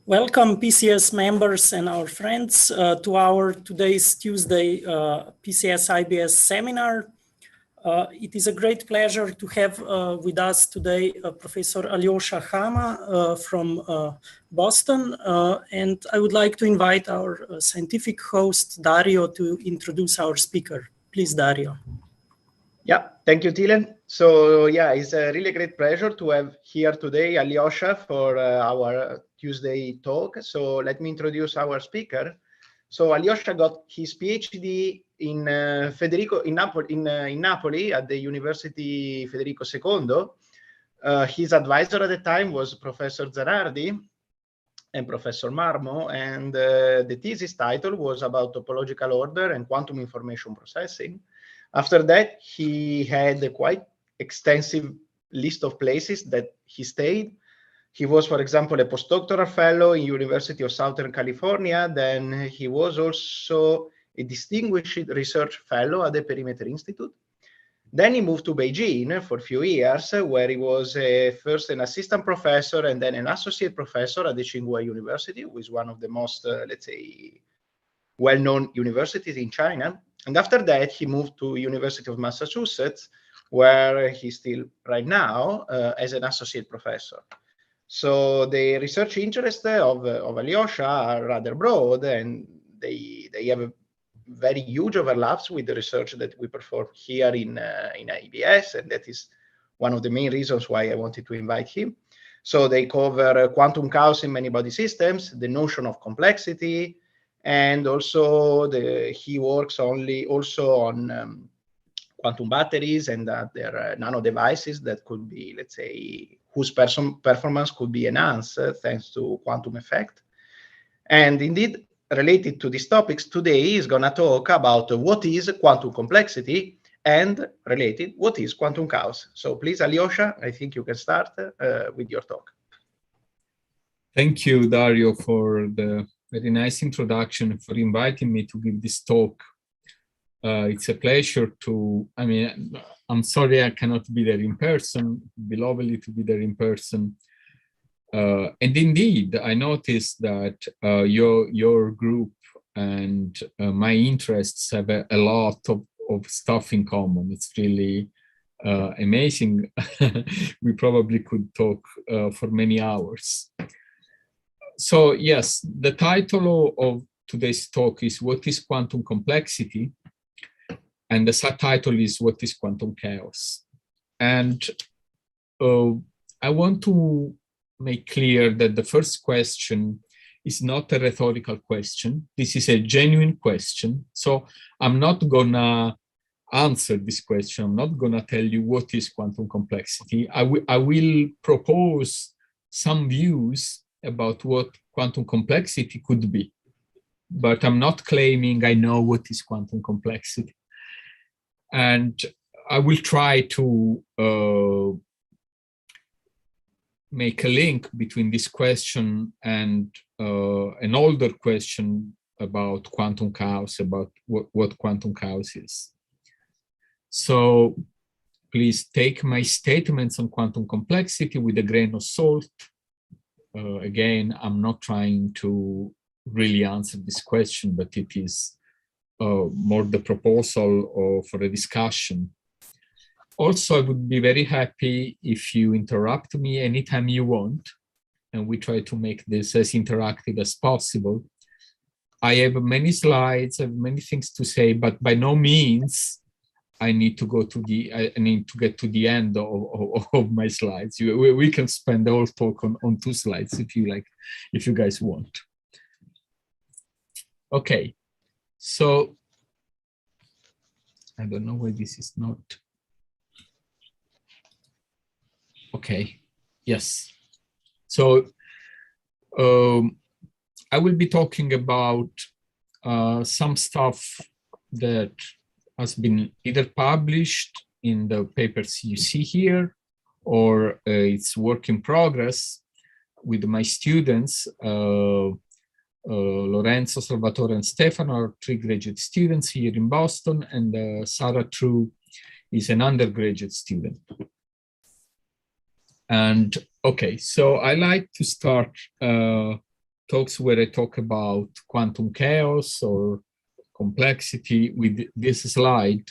Welcome PCS members and our friends to our today's Tuesday PCS IBS seminar. It is a great pleasure to have with us today Professor Alioscia Hamma from Boston, and I would like to invite our scientific host Dario to introduce our speaker. Please, Dario. Yeah, thank you, Tilen. So yeah, it's a really great pleasure to have here today Alioscia for our Tuesday talk. So let me introduce our speaker. So Alioscia got his PhD in Napoli at the University Federico II. His advisor at the time was Professor Zanardi and Professor Marmo, and the thesis title was about topological order and quantum information processing. After that, he had a quite extensive list of places that he stayed. He was, for example, a postdoctoral fellow in University of Southern California. Then he was also a distinguished research fellow at the Perimeter Institute. Then he moved to Beijing for a few years, where he was first an assistant professor and then an associate professor at the Tsinghua University, which is one of the most, let's say, well-known universities in China. And after that, he moved to University of Massachusetts, where he's still right now as an associate professor. So the research interests of Alioscia are rather broad, and they have a very huge overlaps with the research that we perform here in IBS, and that is one of the main reasons why I wanted to invite him. So they cover quantum chaos in many-body systems, the notion of complexity, and also he works also on quantum batteries and their nano devices that could be, let's say, whose performance could be enhanced thanks to quantum effect. And indeed, related to these topics, today is going to talk about what is quantum complexity and related, what is quantum chaos. So please, Alioscia, I think you can start with your talk. Thank you, Dario, for the very nice introduction, for inviting me to give this talk. It's a pleasure to, I'm sorry I cannot be there in person. It'd be lovely to be there in person. And indeed, I noticed that your group and my interests have a lot of stuff in common. It's really amazing. We probably could talk for many hours. So yes, the title of today's talk is What is Quantum Complexity? And the subtitle is What is Quantum Chaos? And I want to make clear that the first question is not a rhetorical question. This is a genuine question. So I'm not gonna answer this question. I'm not gonna tell you what is quantum complexity. I will propose some views about what quantum complexity could be, but I'm not claiming I know what is quantum complexity. And I will try to make a link between this question and an older question about quantum chaos, about what quantum chaos is. So please take my statements on quantum complexity with a grain of salt. Again, I'm not trying to really answer this question, but it is more the proposal for a discussion. Also, I would be very happy if you interrupt me anytime you want, and we try to make this as interactive as possible. I have many slides, I have many things to say, but by no means I need to get to the end of my slides. We can spend the whole talk on 2 slides if you like, if you guys want. Okay, so I don't know why this is not. Okay, yes. So I will be talking about some stuff that has been either published in the papers you see here, or it's work in progress with my students. Lorenzo, Salvatore, and Stefano are 3 graduate students here in Boston, and Sarah True is an undergraduate student. And okay, so I like to start talks where I talk about quantum chaos or complexity. With this slide,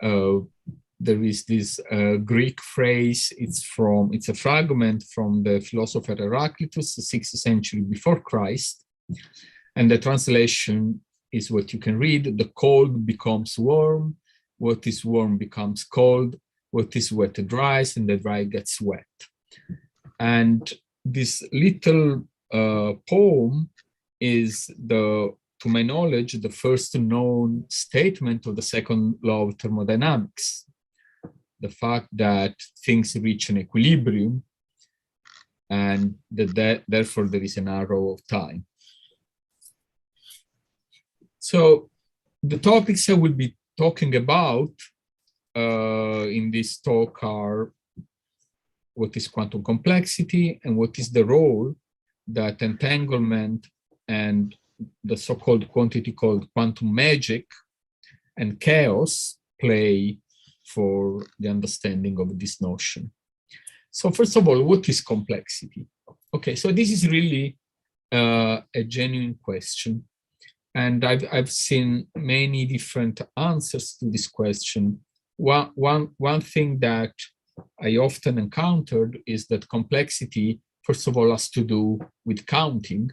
there is this Greek phrase. It's a fragment from the philosopher Heraclitus, the 6th century before Christ, and the translation is what you can read: the cold becomes warm, what is warm becomes cold, what is wet dries, and the dry gets wet. And this little poem is, to my knowledge, the first known statement of the second law of thermodynamics. The fact that things reach an equilibrium and that therefore there is an arrow of time. So the topics I will be talking about in this talk are what is quantum complexity and what is the role that entanglement and the so-called quantity called quantum magic and chaos play for the understanding of this notion. So first of all, what is complexity? Okay, so this is really a genuine question. And I've seen many different answers to this question. One thing that I often encountered is that complexity, first of all, has to do with counting.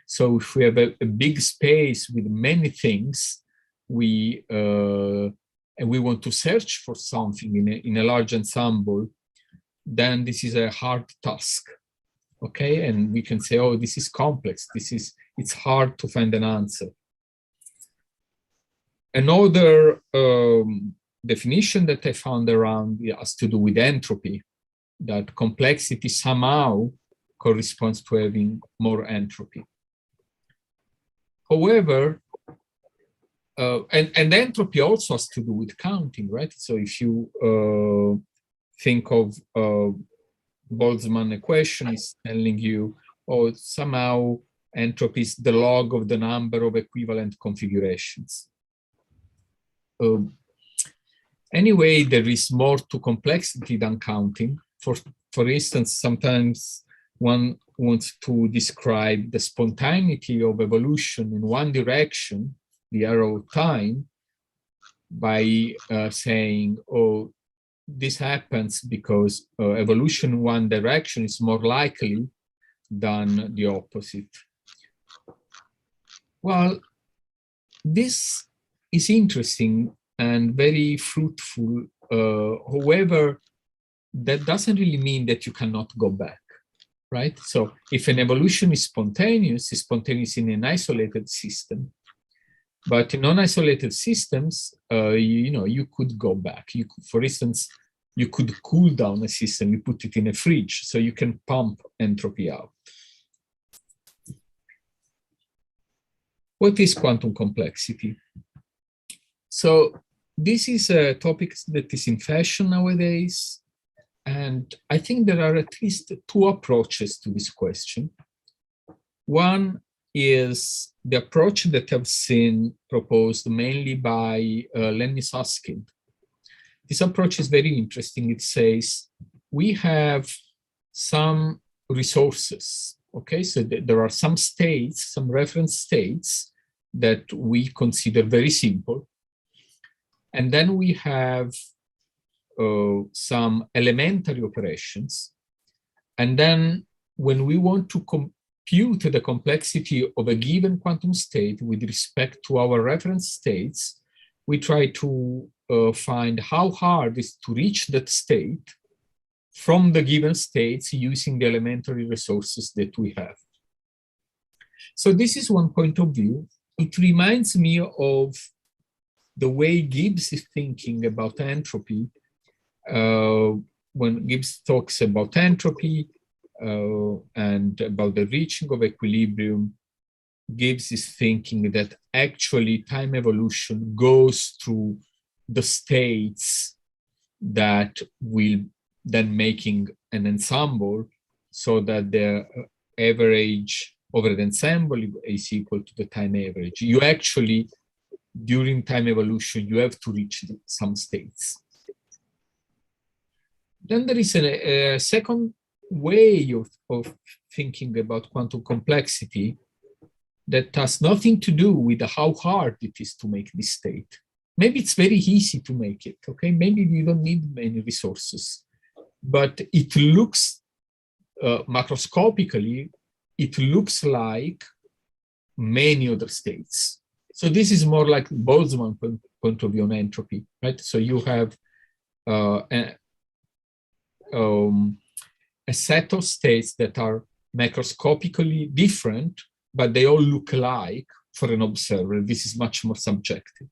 So if we have a big space with many things, and we want to search for something in a large ensemble, then this is a hard task, okay? And we can say, oh, this is complex. It's hard to find an answer. Another definition that I found around has to do with entropy, that complexity somehow corresponds to having more entropy. However, and entropy also has to do with counting, right? So if you think of Boltzmann equation is telling you, oh, somehow entropy is the log of the number of equivalent configurations. Anyway, there is more to complexity than counting. For instance, sometimes one wants to describe the spontaneity of evolution in one direction, the arrow of time, by saying, oh, this happens because evolution in one direction is more likely than the opposite. Well, this is interesting and very fruitful. However, that doesn't really mean that you cannot go back, right? So if an evolution is spontaneous, it's spontaneous in an isolated system. But in non-isolated systems, you could go back. You could, for instance, you could cool down a system, you put it in a fridge, so you can pump entropy out. What is quantum complexity? So this is a topic that is in fashion nowadays. And I think there are at least two approaches to this question. One is the approach that I've seen proposed mainly by Lenny Susskind. This approach is very interesting. It says we have some resources, okay? So there are some states, some reference states that we consider very simple. And then we have some elementary operations. And then when we want to compute the complexity of a given quantum state with respect to our reference states, we try to find how hard it is to reach that state from the given states using the elementary resources that we have. So this is one point of view. It reminds me of the way Gibbs is thinking about entropy. When Gibbs talks about entropy and about the reaching of equilibrium, Gibbs is thinking that actually time evolution goes through the states that will then making an ensemble so that the average over the ensemble is equal to the time average. You actually, during time evolution, you have to reach some states. Then there is a second way of thinking about quantum complexity that has nothing to do with how hard it is to make this state. Maybe it's very easy to make it, okay? Maybe you don't need many resources, but it looks macroscopically, it looks like many other states. So this is more like Boltzmann point of view on entropy, right? So you have a set of states that are macroscopically different, but they all look alike for an observer. This is much more subjective.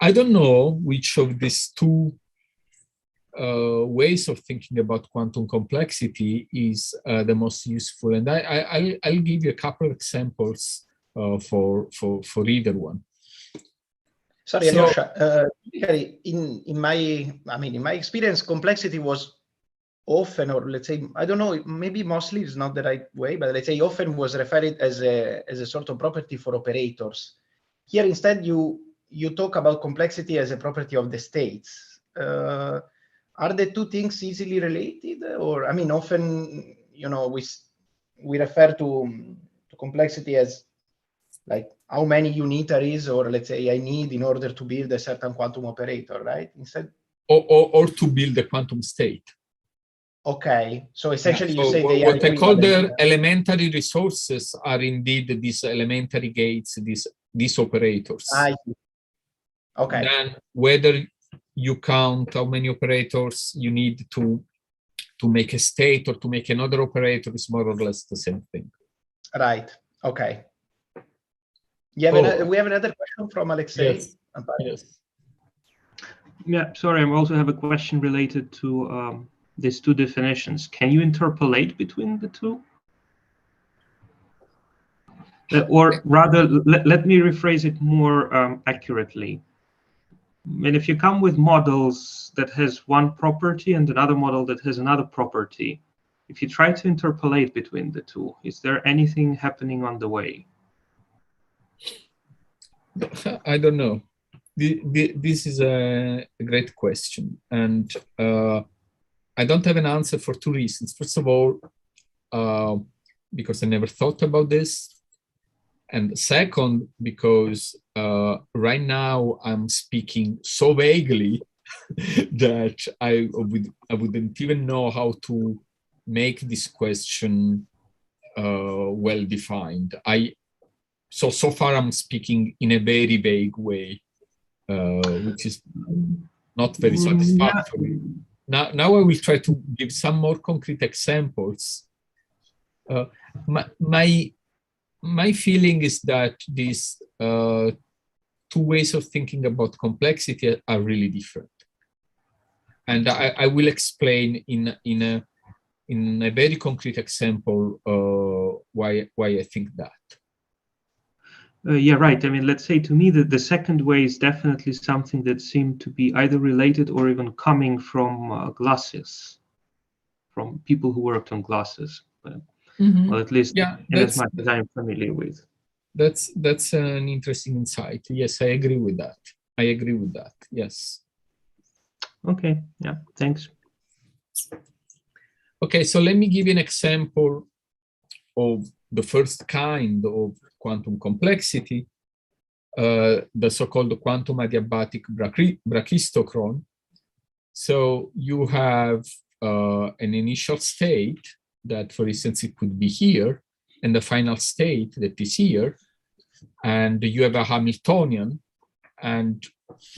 I don't know which of these two ways of thinking about quantum complexity is the most useful, and I'll give you a couple of examples for either one. Sorry, So, Alioscia, in my experience, complexity was often, or let's say, I don't know, maybe mostly is not the right way, but let's say often was referred as a sort of property for operators. Here, instead, you talk about complexity as a property of the states. Are the two things easily related? Or, I mean, often, you know, we refer to complexity as like how many unitaries, or let's say I need in order to build a certain quantum operator, right? Instead, or to build a quantum state. Okay, so essentially So you say they are what I call equivalent. their elementary resources are indeed these elementary gates, these operators. I see. Okay. Then whether you count how many operators you need to make a state or to make another operator is more or less the same thing. Right. Okay. We have another question from Alexei. Yes. Yes. Yeah, sorry, I also have a question related to these two definitions. Can you interpolate between the two? Or rather, let me rephrase it more accurately. And if you come with models that has one property and another model that has another property, if you try to interpolate between the two, is there anything happening on the way? I don't know. This is a great question, and I don't have an answer for two reasons. First of all, because I never thought about this, and second, because right now I'm speaking so vaguely that I wouldn't even know how to make this question well defined. So far I'm speaking in a very vague way, which is not very satisfactory. Now I will try to give some more concrete examples. My feeling is that these two ways of thinking about complexity are really different, and I will explain in a very concrete example why I think that. Yeah, right. I mean, let's say to me that the second way is definitely something that seemed to be either related or even coming from glasses, from people who worked on glasses. Well, at least as much as I'm familiar with. That's an interesting insight. Yes, I agree with that. Yes. Okay. Yeah. Thanks. Okay, so let me give you an example of the first kind of quantum complexity, the so-called quantum adiabatic brachistochrone. So you have an initial state that, for instance, it could be here, and the final state that is here, and you have a Hamiltonian, and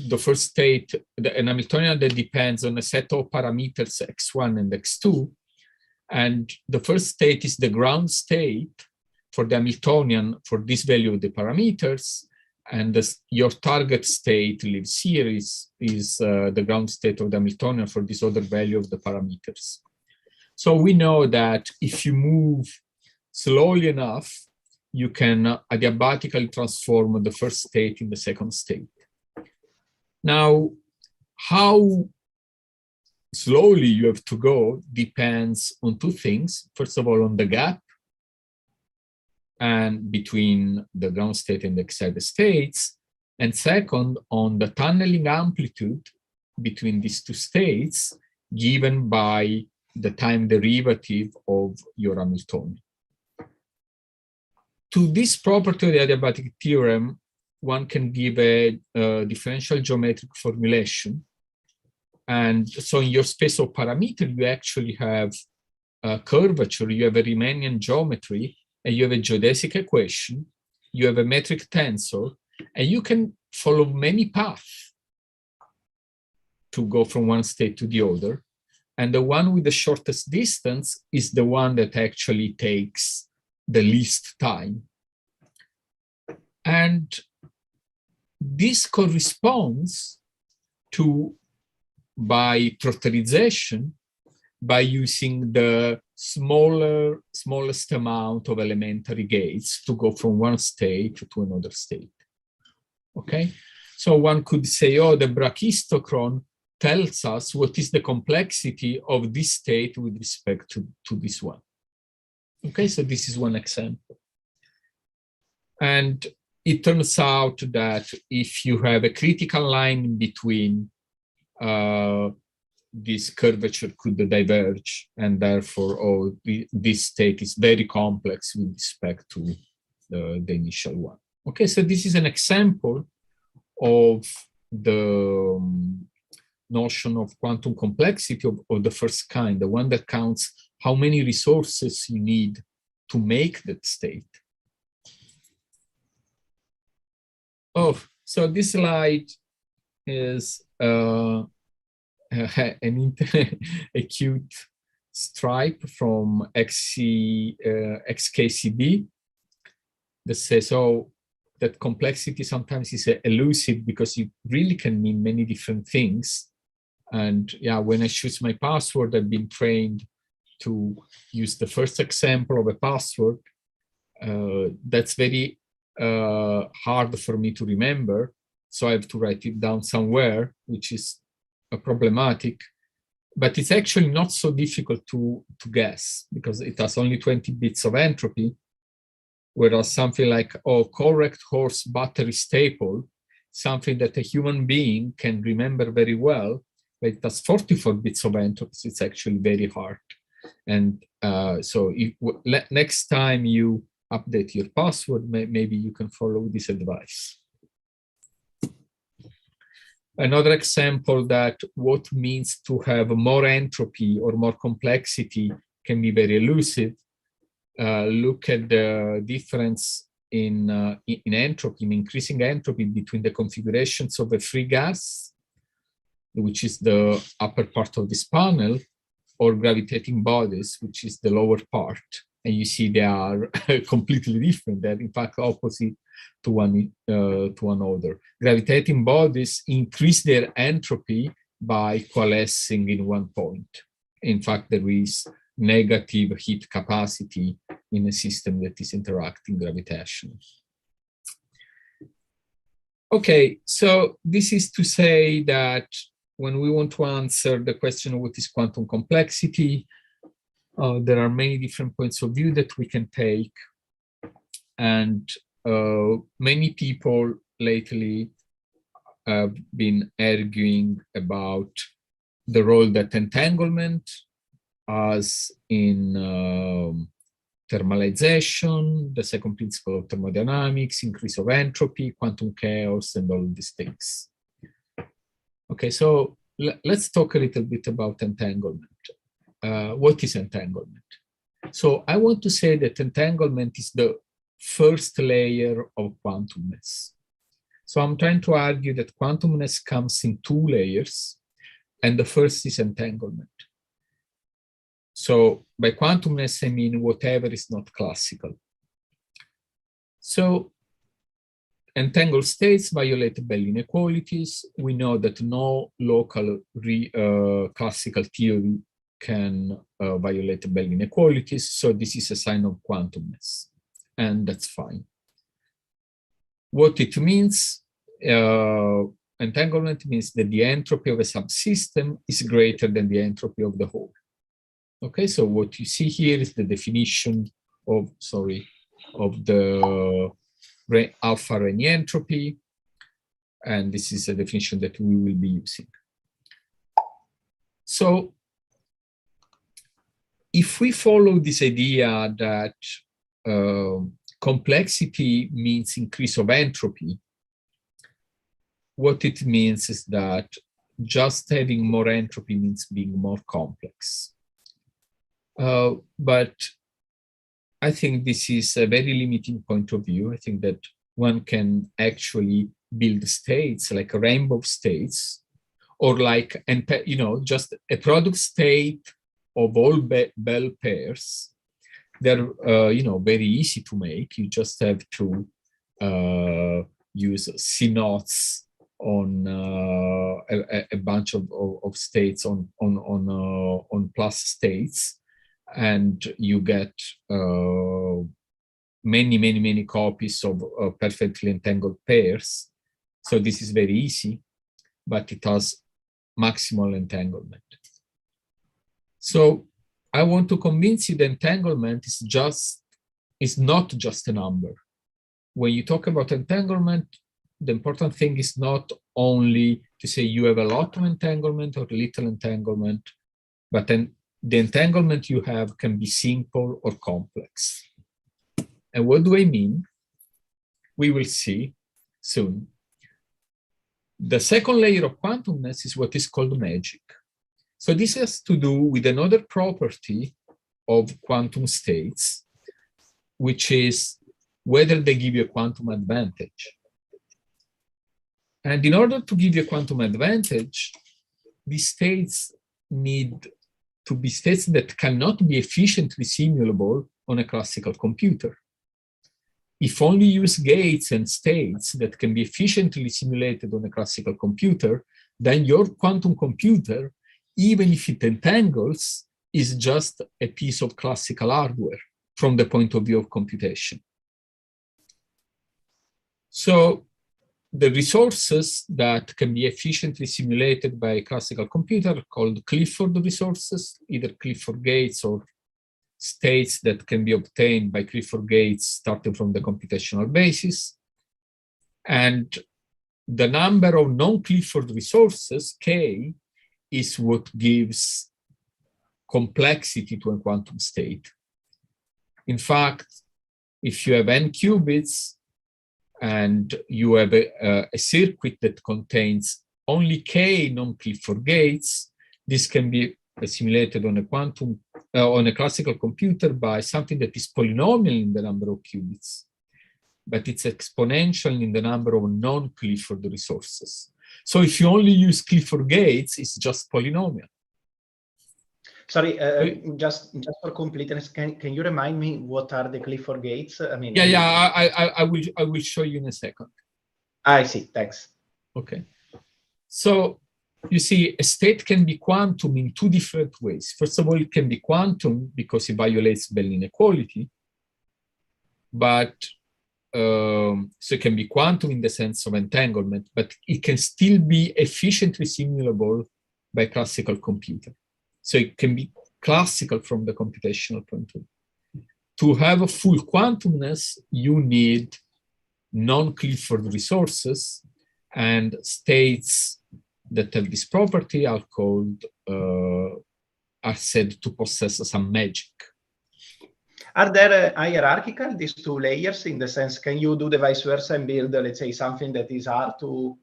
the first state, an Hamiltonian that depends on a set of parameters x1 and x2, and the first state is the ground state for the Hamiltonian for this value of the parameters, and your target state lives here is the ground state of the Hamiltonian for this other value of the parameters. So we know that if you move slowly enough, you can adiabatically transform the first state in the second state. Now, how slowly you have to go depends on two things. First of all, on the gap and between the ground state and the excited states, and second, on the tunneling amplitude between these two states given by the time derivative of your Hamiltonian. To this property of the adiabatic theorem, one can give a differential geometric formulation. And so in your space of parameters, you actually have a curvature, you have a Riemannian geometry, and you have a geodesic equation, you have a metric tensor, and you can follow many paths to go from one state to the other. And the one with the shortest distance is the one that actually takes the least time. And this corresponds to, by trotterization, by using the smallest amount of elementary gates to go from one state to another state. Okay, so one could say, oh, the brachistochrone tells us what is the complexity of this state with respect to this one. Okay, so this is one example. And it turns out that if you have a critical line in between, this curvature could diverge, and therefore this state is very complex with respect to the initial one. Okay, so this is an example of the notion of quantum complexity of the first kind, the one that counts how many resources you need to make that state. Oh, so this slide is a cute stripe from XKCD that says, oh, that complexity sometimes is elusive because it really can mean many different things. And yeah, when I choose my password, I've been trained to use the first example of a password. That's very hard for me to remember. So I have to write it down somewhere, which is problematic. But it's actually not so difficult to guess because it has only 20 bits of entropy. Whereas something like, oh, correct horse battery staple, something that a human being can remember very well, but it has 44 bits of entropy, so it's actually very hard. And so if, next time you update your password, maybe you can follow this advice. Another example that what means to have more entropy or more complexity can be very elusive. Look at the difference in entropy, in increasing entropy between the configurations of a free gas, which is the upper part of this panel, or gravitating bodies, which is the lower part. And you see they are completely different. They're in fact opposite to one another. Gravitating bodies increase their entropy by coalescing in one point. In fact, there is negative heat capacity in a system that is interacting gravitationally. Okay, so this is to say that when we want to answer the question of what is quantum complexity, there are many different points of view that we can take. And many people lately have been arguing about the role that entanglement has in thermalization, the second principle of thermodynamics, increase of entropy, quantum chaos, and all these things. Okay, so let's talk a little bit about entanglement. What is entanglement? So I want to say that entanglement is the first layer of quantumness. So I'm trying to argue that quantumness comes in two layers, and the first is entanglement. So by quantumness, I mean whatever is not classical. So entangled states violate Bell inequalities. We know that no local classical theory can violate Bell inequalities. So this is a sign of quantumness, and that's fine. What it means, entanglement means that the entropy of a subsystem is greater than the entropy of the whole. Okay, so what you see here is the definition of, of the alpha Rényi entropy, and this is a definition that we will be using. So if we follow this idea that complexity means increase of entropy, what it means is that just having more entropy means being more complex. But I think this is a very limiting point of view. I think that one can actually build states like a rainbow states, or like, you know, just a product state of all Bell pairs. They're, you know, very easy to make. You just have to use C-knots on a bunch of states on plus states, and you get many copies of perfectly entangled pairs. So this is very easy, but it has maximal entanglement. So I want to convince you that entanglement is not just a number. When you talk about entanglement, the important thing is not only to say you have a lot of entanglement or little entanglement, but then the entanglement you have can be simple or complex. And what do I mean? We will see soon. The second layer of quantumness is what is called magic. So this has to do with another property of quantum states, which is whether they give you a quantum advantage. And in order to give you a quantum advantage, these states need to be states that cannot be efficiently simulable on a classical computer. If only you use gates and states that can be efficiently simulated on a classical computer, then your quantum computer, even if it entangles, is just a piece of classical hardware from the point of view of computation. So the resources that can be efficiently simulated by a classical computer are called Clifford resources, either Clifford gates or states that can be obtained by Clifford gates starting from the computational basis. And the number of non-Clifford resources, K, is what gives complexity to a quantum state. In fact, if you have n qubits and you have a circuit that contains only K non-Clifford gates, this can be simulated on a quantum, on a classical computer by something that is polynomial in the number of qubits, but it's exponential in the number of non-Clifford resources. So if you only use Clifford gates, it's just polynomial. Sorry, just for completeness, can you remind me what are the Clifford gates? I mean, I will show you in a second. I see. Thanks. Okay. So you see, a state can be quantum in two different ways. First of all, it can be quantum because it violates Bell inequality, but so it can be quantum in the sense of entanglement, but it can still be efficiently simulable by classical computer. So it can be classical from the computational point of view. To have a full quantumness, you need non-Clifford resources, and states that have this property are called, are said to possess some magic. Are there hierarchical, these two layers, in the sense, can you do the vice versa and build, let's say, something that is hard to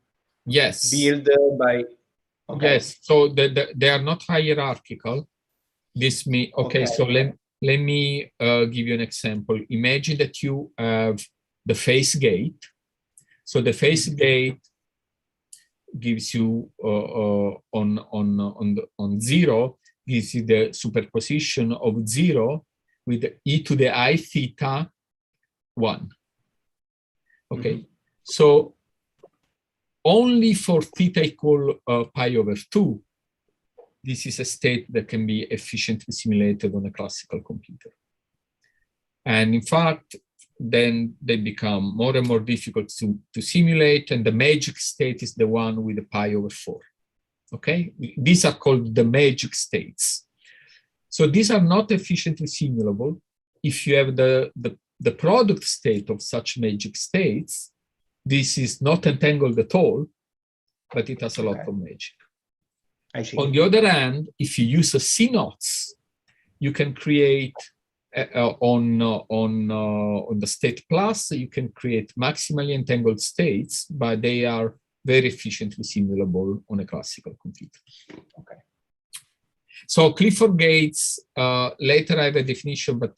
build by? Okay. Yes, so they are not hierarchical. This means, okay, so let me give you an example. Imagine that you have the phase gate. So the phase gate gives you on 0, gives you the superposition of 0 with e to the I theta 1. Okay, so only for theta equal pi over 2, this is a state that can be efficiently simulated on a classical computer. And in fact, then they become more and more difficult to simulate, and the magic state is the one with the pi over 4. Okay, these are called the magic states. So these are not efficiently simulable. If you have the product state of such magic states, this is not entangled at all, but it has a lot of magic. I see. On the other hand, if you use a C-knots, you can create on the state plus, you can create maximally entangled states, but they are very efficiently simulable on a classical computer. Okay. So Clifford gates, later I have a definition, but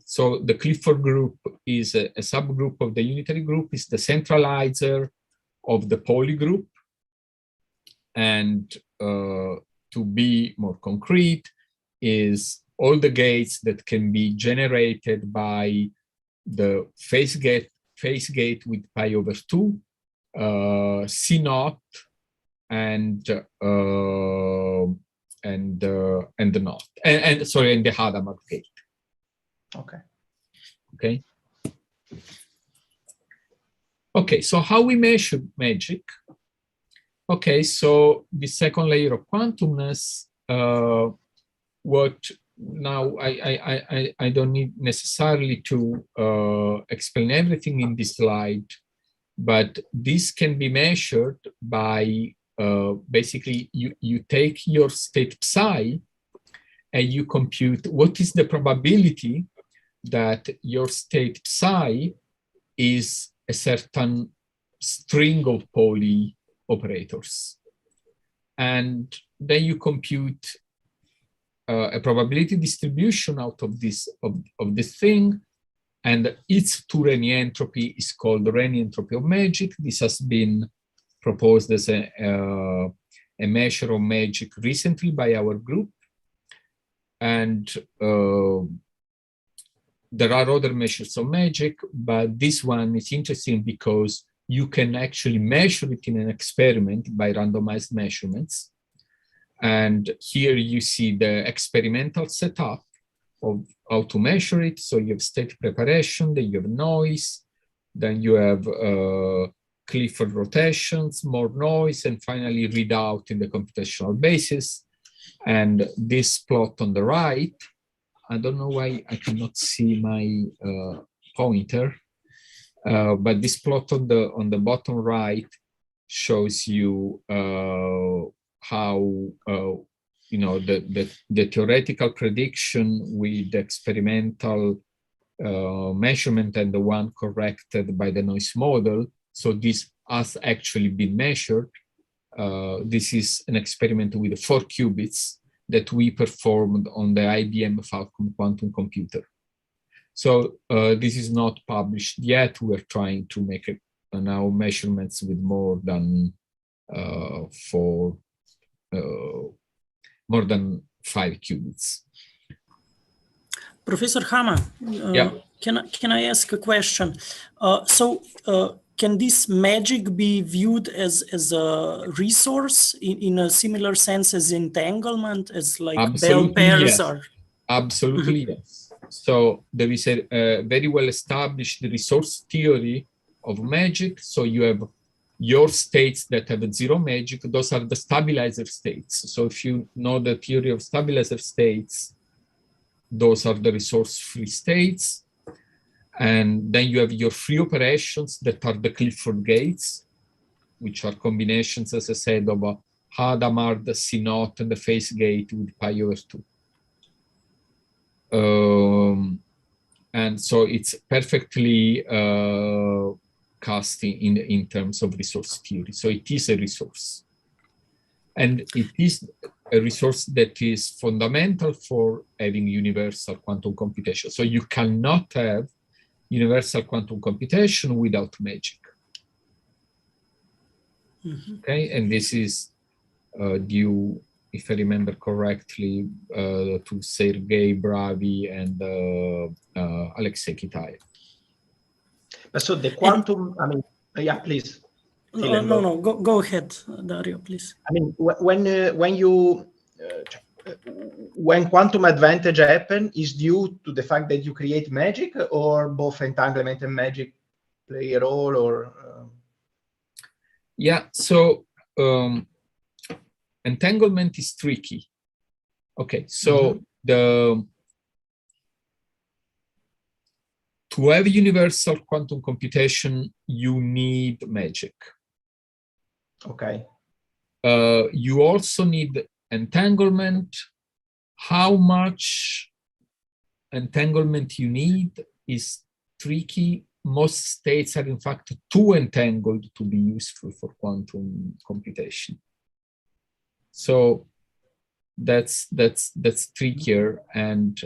so the Clifford group is a subgroup of the unitary group, is the centralizer of the poly group. And to be more concrete, is all the gates that can be generated by the phase gate with pi over 2, C naught, and the naught, and the Hadamard gate. Okay. Okay. Okay, so how we measure magic? Okay, so the second layer of quantumness, what now I don't need necessarily to explain everything in this slide, but this can be measured by basically you take your state psi and you compute what is the probability that your state psi is a certain string of Pauli operators. And then you compute a probability distribution out of this thing, and its two-Renyi entropy is called the Renyi entropy of magic. This has been proposed as a measure of magic recently by our group. And there are other measures of magic, but this one is interesting because you can actually measure it in an experiment by randomized measurements. And here you see the experimental setup of how to measure it. So you have state preparation, then you have noise, then you have Clifford rotations, more noise, and finally readout in the computational basis. And this plot on the right, I don't know why I cannot see my pointer, but this plot on the bottom right shows you how the theoretical prediction with the experimental measurement and the one corrected by the noise model. So this has actually been measured. This is an experiment with 4 qubits that we performed on the IBM Falcon quantum computer. So this is not published yet. We're trying to make it now measurements with more than 5 qubits. Professor Hamma, yeah. Can I ask a question? Can this magic be viewed as a resource in a similar sense as entanglement, as like Absolutely, bell pairs yes. are? Absolutely, yes. So there is a very well established resource theory of magic. So you have your states that have 0 magic, those are the stabilizer states. So if you know the theory of stabilizer states, those are the resource-free states. And then you have your free operations that are the Clifford gates, which are combinations, as I said, of a Hadamard, C naught, and the phase gate with pi over 2. And so it's perfectly cast in terms of resource theory. So it is a resource. And it is a resource that is fundamental for having universal quantum computation. So you cannot have universal quantum computation without magic. Okay, and this is due, if I remember correctly, to Sergei Bravi and Alexei Kitaev. So the quantum, I mean, yeah, please. No, go ahead, Dario, please. I mean, when quantum advantage happen is due to the fact that you create magic, or both entanglement and magic play a role, or? Yeah, so entanglement is tricky. Okay, so to have universal quantum computation, you need magic. Okay. You also need entanglement, How much entanglement you need is tricky. Most states are in fact too entangled to be useful for quantum computation. So that's trickier, and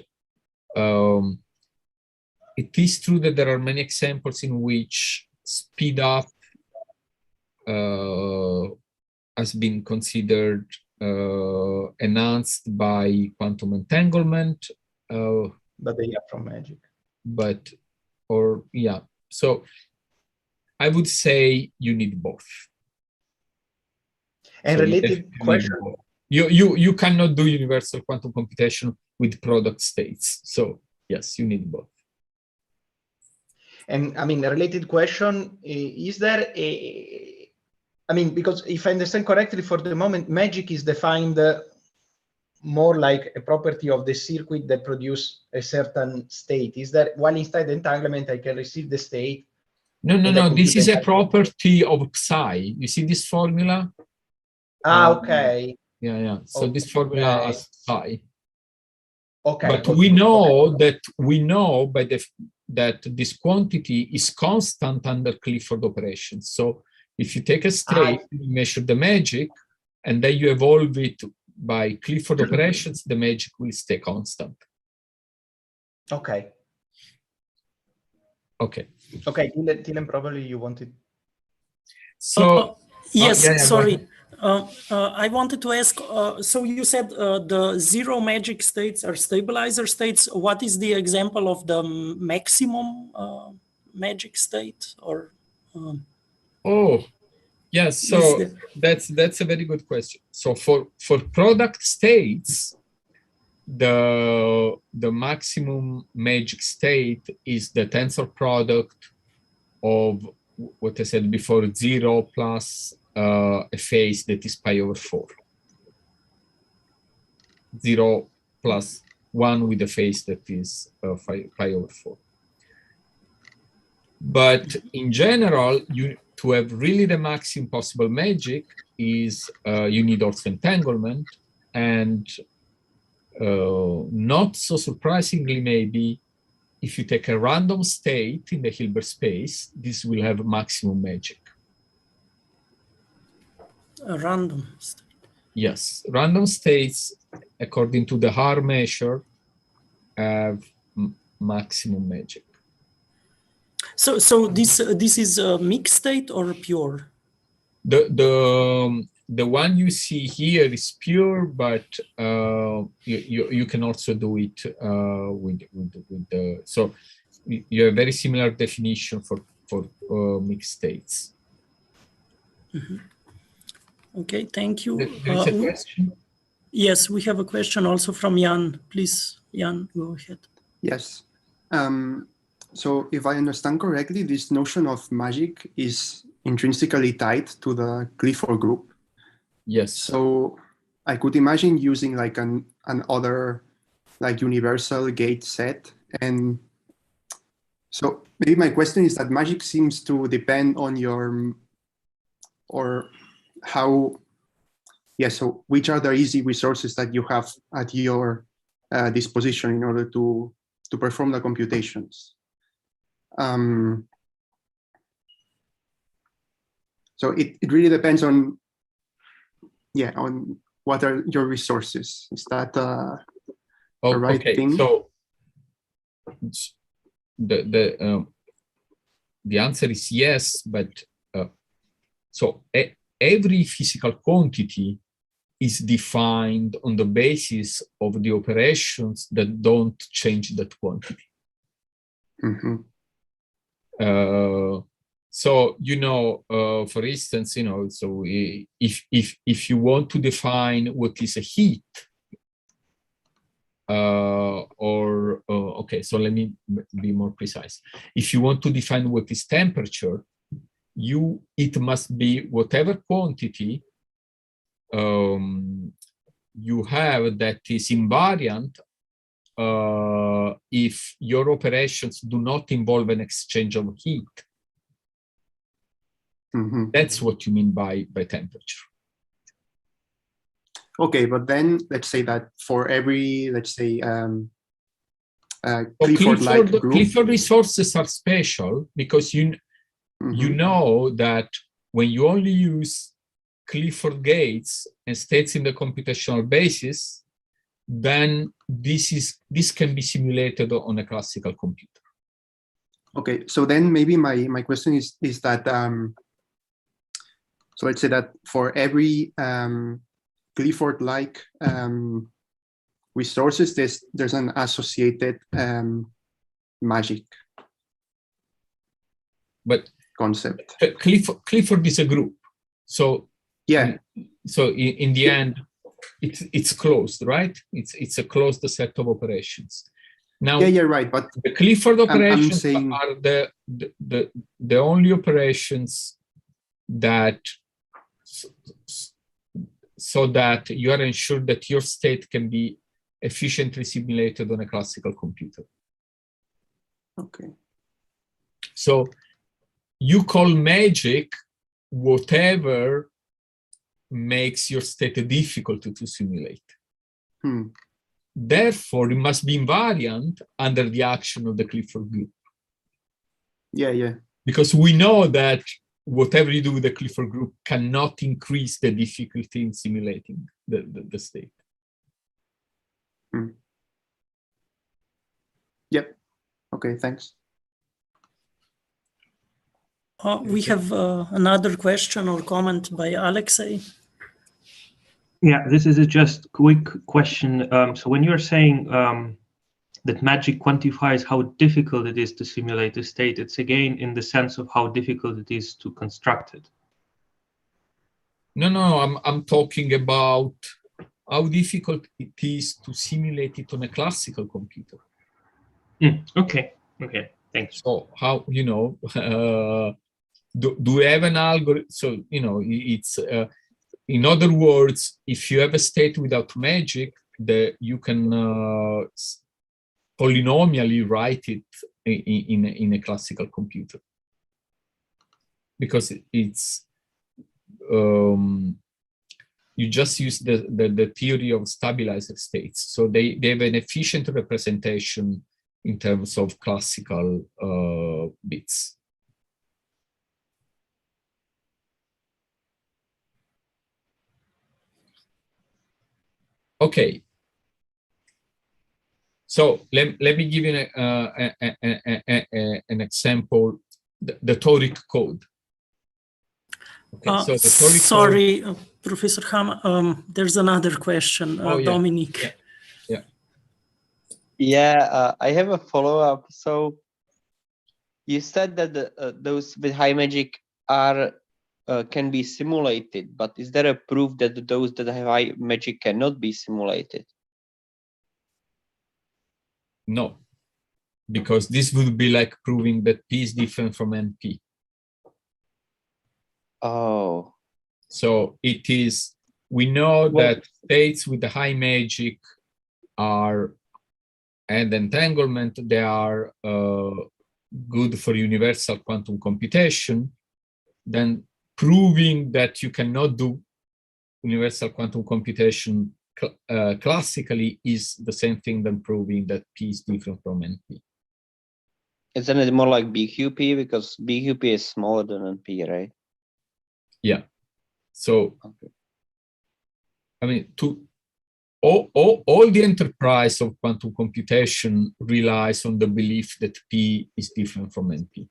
it is true that there are many examples in which speed up has been considered enhanced by quantum entanglement. But they are from magic. So I would say you need both. And So related question. You cannot do universal quantum computation with product states. So yes, you need both. And I mean, a related question, is there because if I understand correctly, for the moment, magic is defined more like a property of the circuit that produce a certain state. Is that while inside the entanglement, I can receive the state? No. This is a property of psi. You see this formula? Okay. Yeah. So this formula has psi. Okay. But we know that this quantity is constant under Clifford operations. So if you take a state, you measure the magic, and then you evolve it by Clifford operations, the magic will stay constant. Okay. Dylan, probably you wanted. So yes, sorry. I wanted to ask, so you said the zero magic states are stabilizer states. What is the example of the maximum magic state? Or yes, so that's a very good question. So for product states, the maximum magic state is the tensor product of what I said before, 0 plus a phase that is pi over 4. 0 plus 1 with a phase that is pi over 4. But in general, to have really the maximum possible magic is you need also entanglement, and not so surprisingly, maybe if you take a random state in the Hilbert space, this will have maximum magic. A random state. Yes, random states, according to the Haar measure, have maximum magic. So this is a mixed state or pure? The one you see here is pure, but you can also do it with the. So you have very similar definition for mixed states. Mm-hmm. Okay, thank you. There is a question. Yes, we have a question also from Jan. Please, Jan, go ahead. Yes. So if I understand correctly, this notion of magic is intrinsically tied to the Clifford group. Yes. So I could imagine using like an other like universal gate set. And so maybe my question is that magic seems to depend on your, or how, so which are the easy resources that you have at your disposition in order to perform the computations? So it really depends on, on what are your resources. Is that the right thing? So the answer is yes, but so every physical quantity is defined on the basis of the operations that don't change that quantity. Mm-hmm. So for instance, so if you want to define what is a heat, so let me be more precise. If you want to define what is temperature, it must be whatever quantity you have that is invariant if your operations do not involve an exchange of heat. Mm-hmm. That's what you mean by temperature. Okay, but then let's say that for every, let's say, Clifford group. Clifford resources are special because you know that when you only use Clifford gates and states in the computational basis, then this can be simulated on a classical computer. Okay, so then maybe my question is that so let's say that for every Clifford-like resources, there's an associated magic. But concept. Clifford is a group, so yeah. So in the end, it's closed, right? It's a closed set of operations. Now, yeah, right. But the Clifford operations saying... are the only operations that so that you are ensured that your state can be efficiently simulated on a classical computer. Okay. So you call magic whatever makes your state difficult to simulate. Therefore, it must be invariant under the action of the Clifford group. Yeah. Because we know that whatever you do with the Clifford group cannot increase the difficulty in simulating the state. Yep. Okay, thanks. We have another question or comment by Alexei. Yeah, this is a just quick question. So when you're saying that magic quantifies how difficult it is to simulate a state, it's again in the sense of how difficult it is to construct it. No, I'm talking about how difficult it is to simulate it on a classical computer. Okay, thanks. So how, do we have an algorithm? So, it's, in other words, if you have a state without magic, you can polynomially write it in a classical computer. Because it's, you just use the theory of stabilizer states. So they have an efficient representation in terms of classical bits. Okay. So let me give you an example, the toric code. Okay, so the toric sorry, code, Professor Hamma, there's another question, Dominic. Yeah, I have a follow-up. So you said that those with high magic are can be simulated, but is there a proof that those that have high magic cannot be simulated? No, because this would be like proving that P is different from NP. Oh. So it is, we know that states with the high magic are, and entanglement, they are good for universal quantum computation. Then proving that you cannot do universal quantum computation classically is the same thing than proving that P is different from NP. Isn't it more like BQP, because BQP is smaller than NP, right? Yeah. So, okay. I mean, all the enterprise of quantum computation relies on the belief that P is different from NP.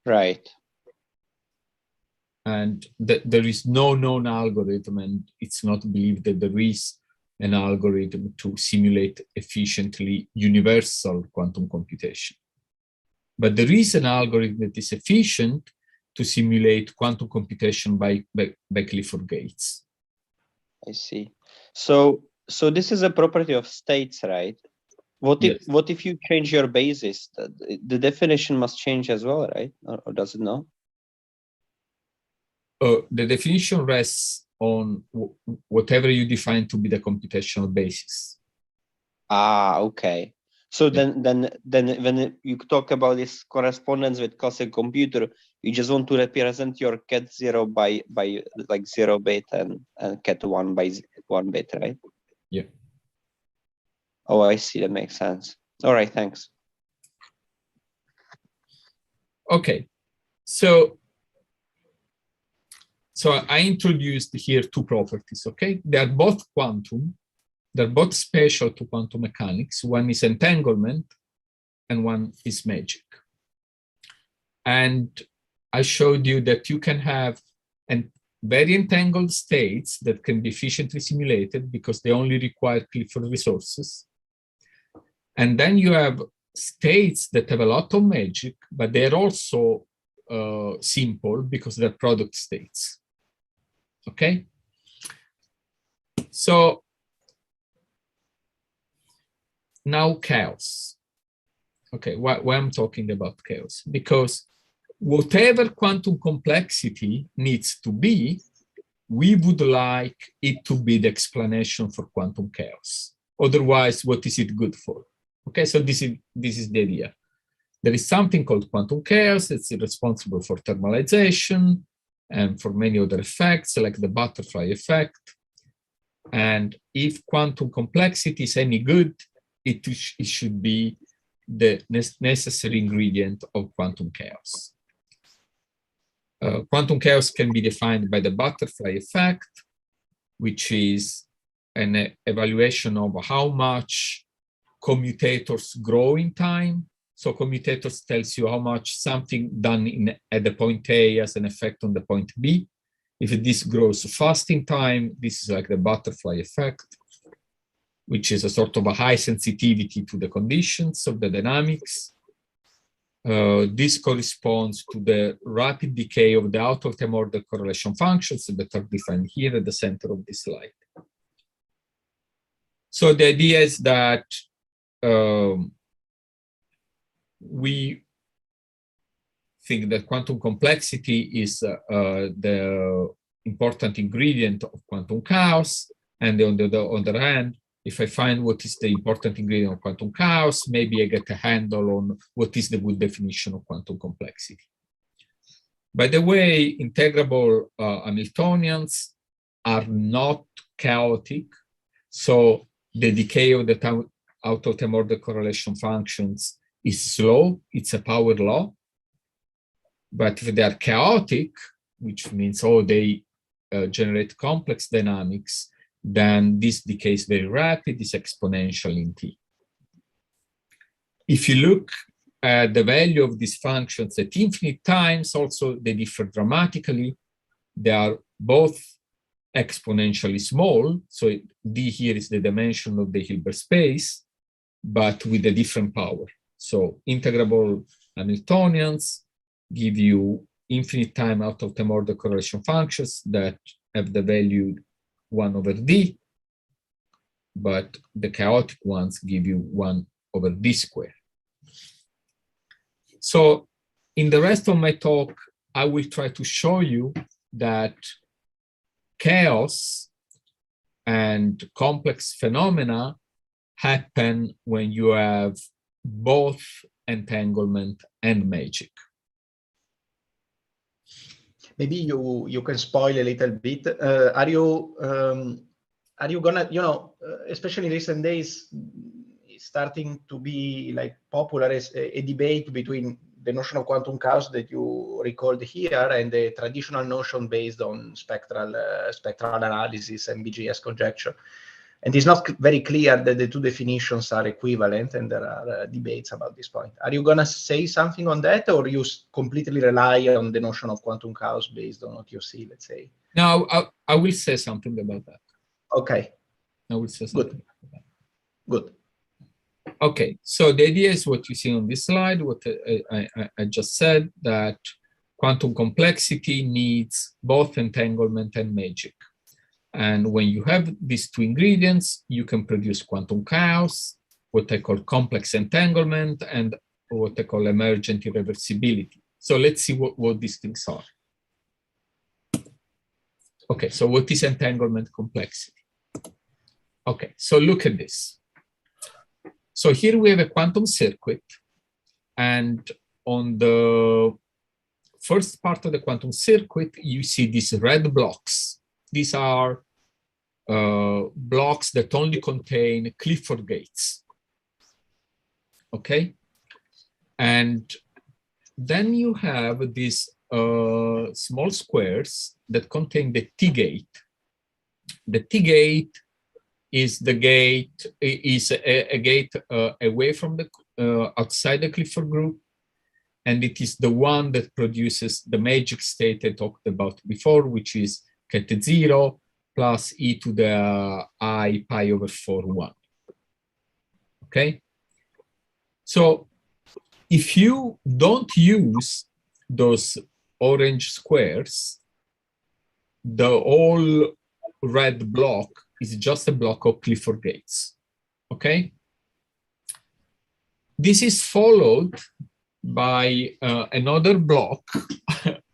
Right. And that there is no known algorithm, and it's not believed that there is an algorithm to simulate efficiently universal quantum computation. But there is an algorithm that is efficient to simulate quantum computation by Clifford gates. I see. So this is a property of states, right? What if you change your basis? The definition must change as well, right? Or does it not? The definition rests on whatever you define to be the computational basis. Ah, okay. So then when you talk about this correspondence with classical computer, you just want to represent your cat 0 by like 0 bit and cat 1 by one bit, right? Yeah. Oh, I see. That makes sense. All right, thanks. Okay, so I introduced here two properties, okay? They are both quantum, they're both special to quantum mechanics. One is entanglement and one is magic. And I showed you that you can have very entangled states that can be efficiently simulated because they only require Clifford resources. And then you have states that have a lot of magic, but they're also simple because they're product states. Okay? So now chaos. Okay, why I'm talking about chaos? Because whatever quantum complexity needs to be, we would like it to be the explanation for quantum chaos. Otherwise, what is it good for? Okay, so this is the idea. There is something called quantum chaos that's responsible for thermalization and for many other effects, like the butterfly effect. And if quantum complexity is any good, it should be the necessary ingredient of quantum chaos. Quantum chaos can be defined by the butterfly effect, which is an evaluation of how much commutators grow in time. So commutators tells you how much something done at the point A has an effect on the point B. If this grows fast in time, this is like the butterfly effect, which is a sort of a high sensitivity to the conditions of the dynamics. This corresponds to the rapid decay of the out-of-time order correlation functions that are defined here at the center of this slide. So the idea is that we think that quantum complexity is the important ingredient of quantum chaos, and on the other hand, if I find what is the important ingredient of quantum chaos, maybe I get a handle on what is the good definition of quantum complexity. By the way, integrable Hamiltonians are not chaotic, so the decay of the out-of-time order correlation functions is slow, it's a power law. But if they are chaotic, which means, they generate complex dynamics, then this decay is very rapid, is exponential in T. If you look at the value of these functions at infinite times, also they differ dramatically. They are both exponentially small, so D here is the dimension of the Hilbert space, but with a different power. So integrable Hamiltonians give you infinite time out-of-time order correlation functions that have the value 1 over D, but the chaotic ones give you 1 over D squared. So in the rest of my talk, I will try to show you that chaos and complex phenomena happen when you have both entanglement and magic. Maybe you can spoil a little bit. Are you gonna, especially in recent days, starting to be like popular as a debate between the notion of quantum chaos that you recalled here and the traditional notion based on spectral analysis and BGS conjecture. And it's not very clear that the two definitions are equivalent, and there are debates about this point. Are you going to say something on that, or you completely rely on the notion of quantum chaos based on what you see, let's say? No, I will say something about that. Okay. I will say something. Good. Okay, so the idea is what you see on this slide, what I just said, that quantum complexity needs both entanglement and magic. And when you have these two ingredients, you can produce quantum chaos, what I call complex entanglement, and what I call emergent irreversibility. So let's see what these things are. Okay, so what is entanglement complexity? Okay, so look at this. So here we have a quantum circuit, and on the first part of the quantum circuit, you see these red blocks. These are blocks that only contain Clifford gates. Okay, and then you have these small squares that contain the T gate. The T gate is the gate is a gate away from the outside the Clifford group, and it is the one that produces the magic state I talked about before, which is ket 0 plus e to the I pi over 4 1. Okay, so if you don't use those orange squares, the whole red block is just a block of Clifford gates. Okay, this is followed by another block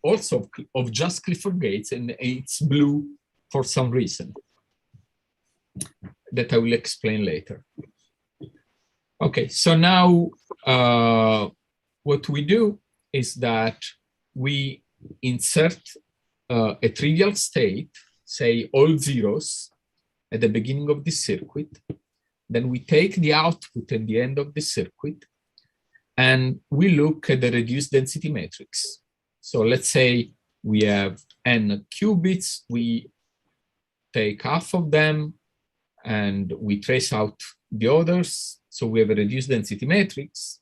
also of just Clifford gates, and it's blue for some reason that I will explain later. Okay, so now what we do is that we insert a trivial state, say all zeros, at the beginning of this circuit. Then we take the output at the end of the circuit, and we look at the reduced density matrix. So let's say we have n qubits, we take half of them, and we trace out the others. So we have a reduced density matrix,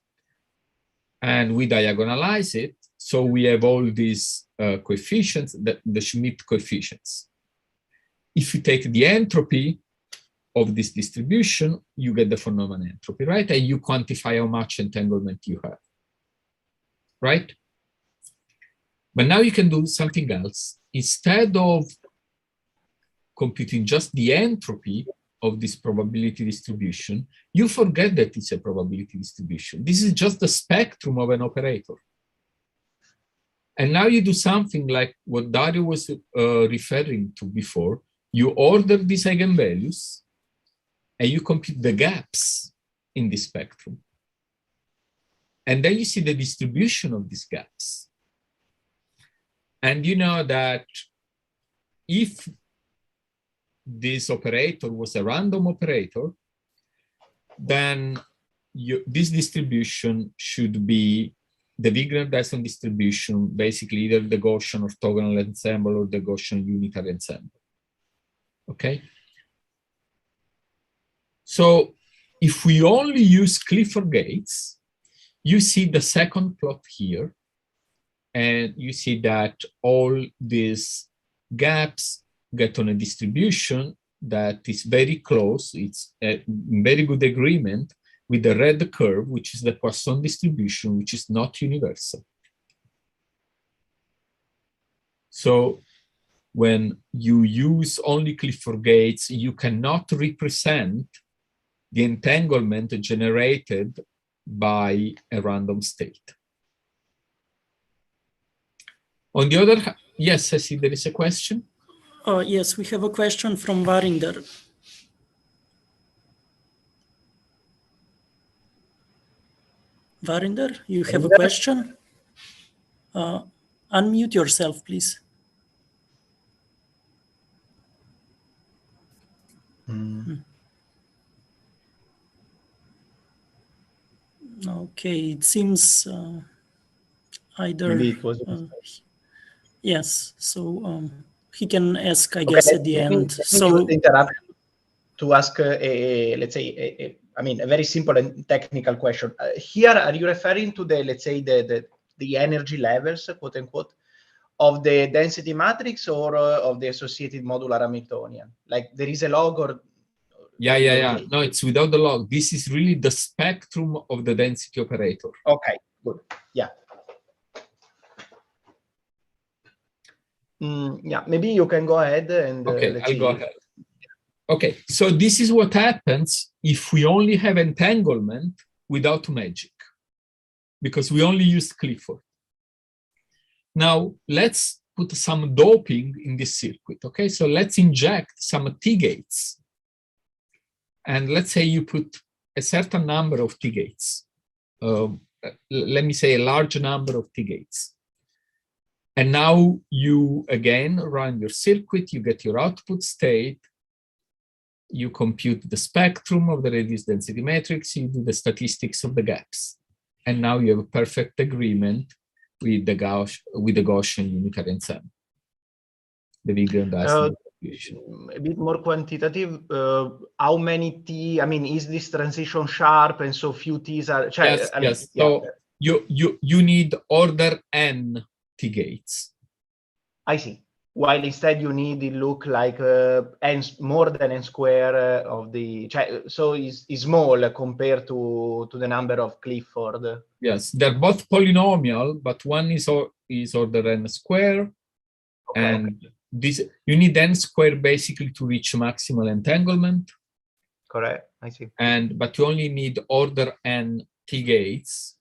and we diagonalize it. So we have all these coefficients, the Schmidt coefficients. If you take the entropy of this distribution, you get the von Neumann entropy, right? And you quantify how much entanglement you have, right? But now you can do something else. Instead of computing just the entropy of this probability distribution, you forget that it's a probability distribution. This is just the spectrum of an operator. And now you do something like what Dario was referring to before. You order these eigenvalues, and you compute the gaps in the spectrum. And then you see the distribution of these gaps. And you know that if this operator was a random operator, then this distribution should be the Wigner-Dyson distribution, basically either the Gaussian orthogonal ensemble or the Gaussian unitary ensemble. Okay? So if we only use Clifford gates, you see the second plot here, and you see that all these gaps get on a distribution that is very close. It's a very good agreement with the red curve, which is the Poisson distribution, which is not universal. So when you use only Clifford gates, you cannot represent the entanglement generated by a random state. On the other hand, yes, I see there is a question. Yes, we have a question from Varinder. Varinder, you have a question? Unmute yourself, please. Okay, it seems either... Maybe it was... yes, so he can ask, I guess, at the end. So interrupt to ask, let's say, I mean, a very simple and technical question. Here, are you referring to the, let's say, the energy levels, quote unquote, of the density matrix or of the associated modular Hamiltonian? Like there is a log or... Yeah. No, it's without the log. This is really the spectrum of the density operator. Okay, good. Yeah. Yeah, maybe you can go ahead and... okay, I'll go ahead. Okay, so this is what happens if we only have entanglement without magic, because we only use Clifford. Now, let's put some doping in this circuit, okay? So let's inject some T gates. And let's say you put a certain number of T gates. Let me say a large number of T gates. And now you, again, run your circuit, you get your output state, you compute the spectrum of the radius density matrix, you do the statistics of the gaps. And now you have a perfect agreement with the Gaussian unitary ensemble, the Wigner-Dyson distribution. A bit more quantitative, how many T, I mean, is this transition sharp and so few T's are, Yes, I mean, yes. So you need order n T gates. I see. While instead you need it look like n more than n square of the, so is small compared to the number of Clifford. Yes, they're both polynomial, but one is order n square, Okay, and this you need n square basically to reach maximal entanglement. Correct, I see. But you only need order n T gates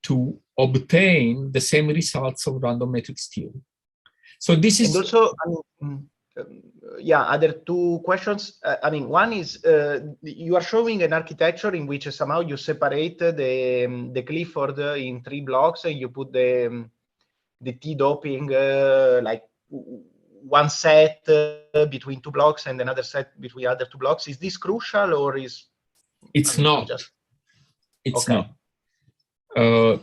to obtain the same results of random matrix theory. So this is, and also, yeah, other two questions. I mean, one is you are showing an architecture in which somehow you separate the Clifford in 3 blocks, and you put the T doping like one set between 2 blocks and another set between other 2 blocks. Is this crucial, or is it's not? It's okay. not.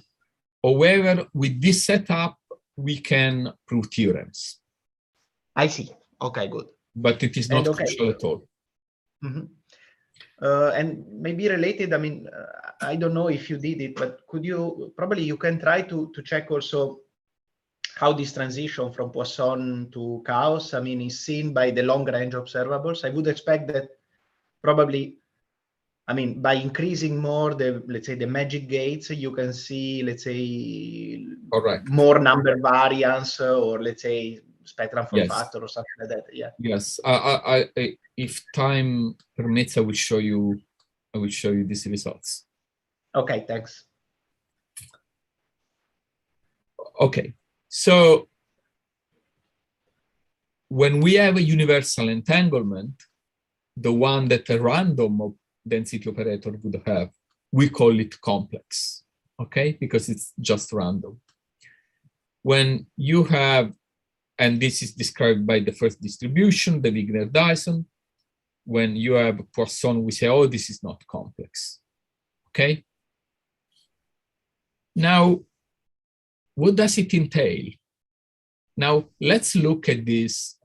However, with this setup, we can prove theorems. I see. Okay, good. But it is not crucial at all. Mm-hmm. And maybe related, I mean, I don't know if you did it, but could you, probably you can try to check also how this transition from Poisson to chaos, I mean, is seen by the long range observables. I would expect that probably, I mean, by increasing more the, let's say, the magic gates, you can see, let's say, Correct. more number variance, or let's say spectral form Yes. factor or something like that. Yeah. Yes. If time permits, I will show you these results. Okay. Thanks. Okay. So when we have a universal entanglement, the one that a random density operator would have, we call it complex, okay? Because it's just random. When you have, and this is described by the first distribution, the Wigner-Dyson, when you have Poisson, we say, oh, this is not complex, okay? Now, what does it entail? Now, let's look at this.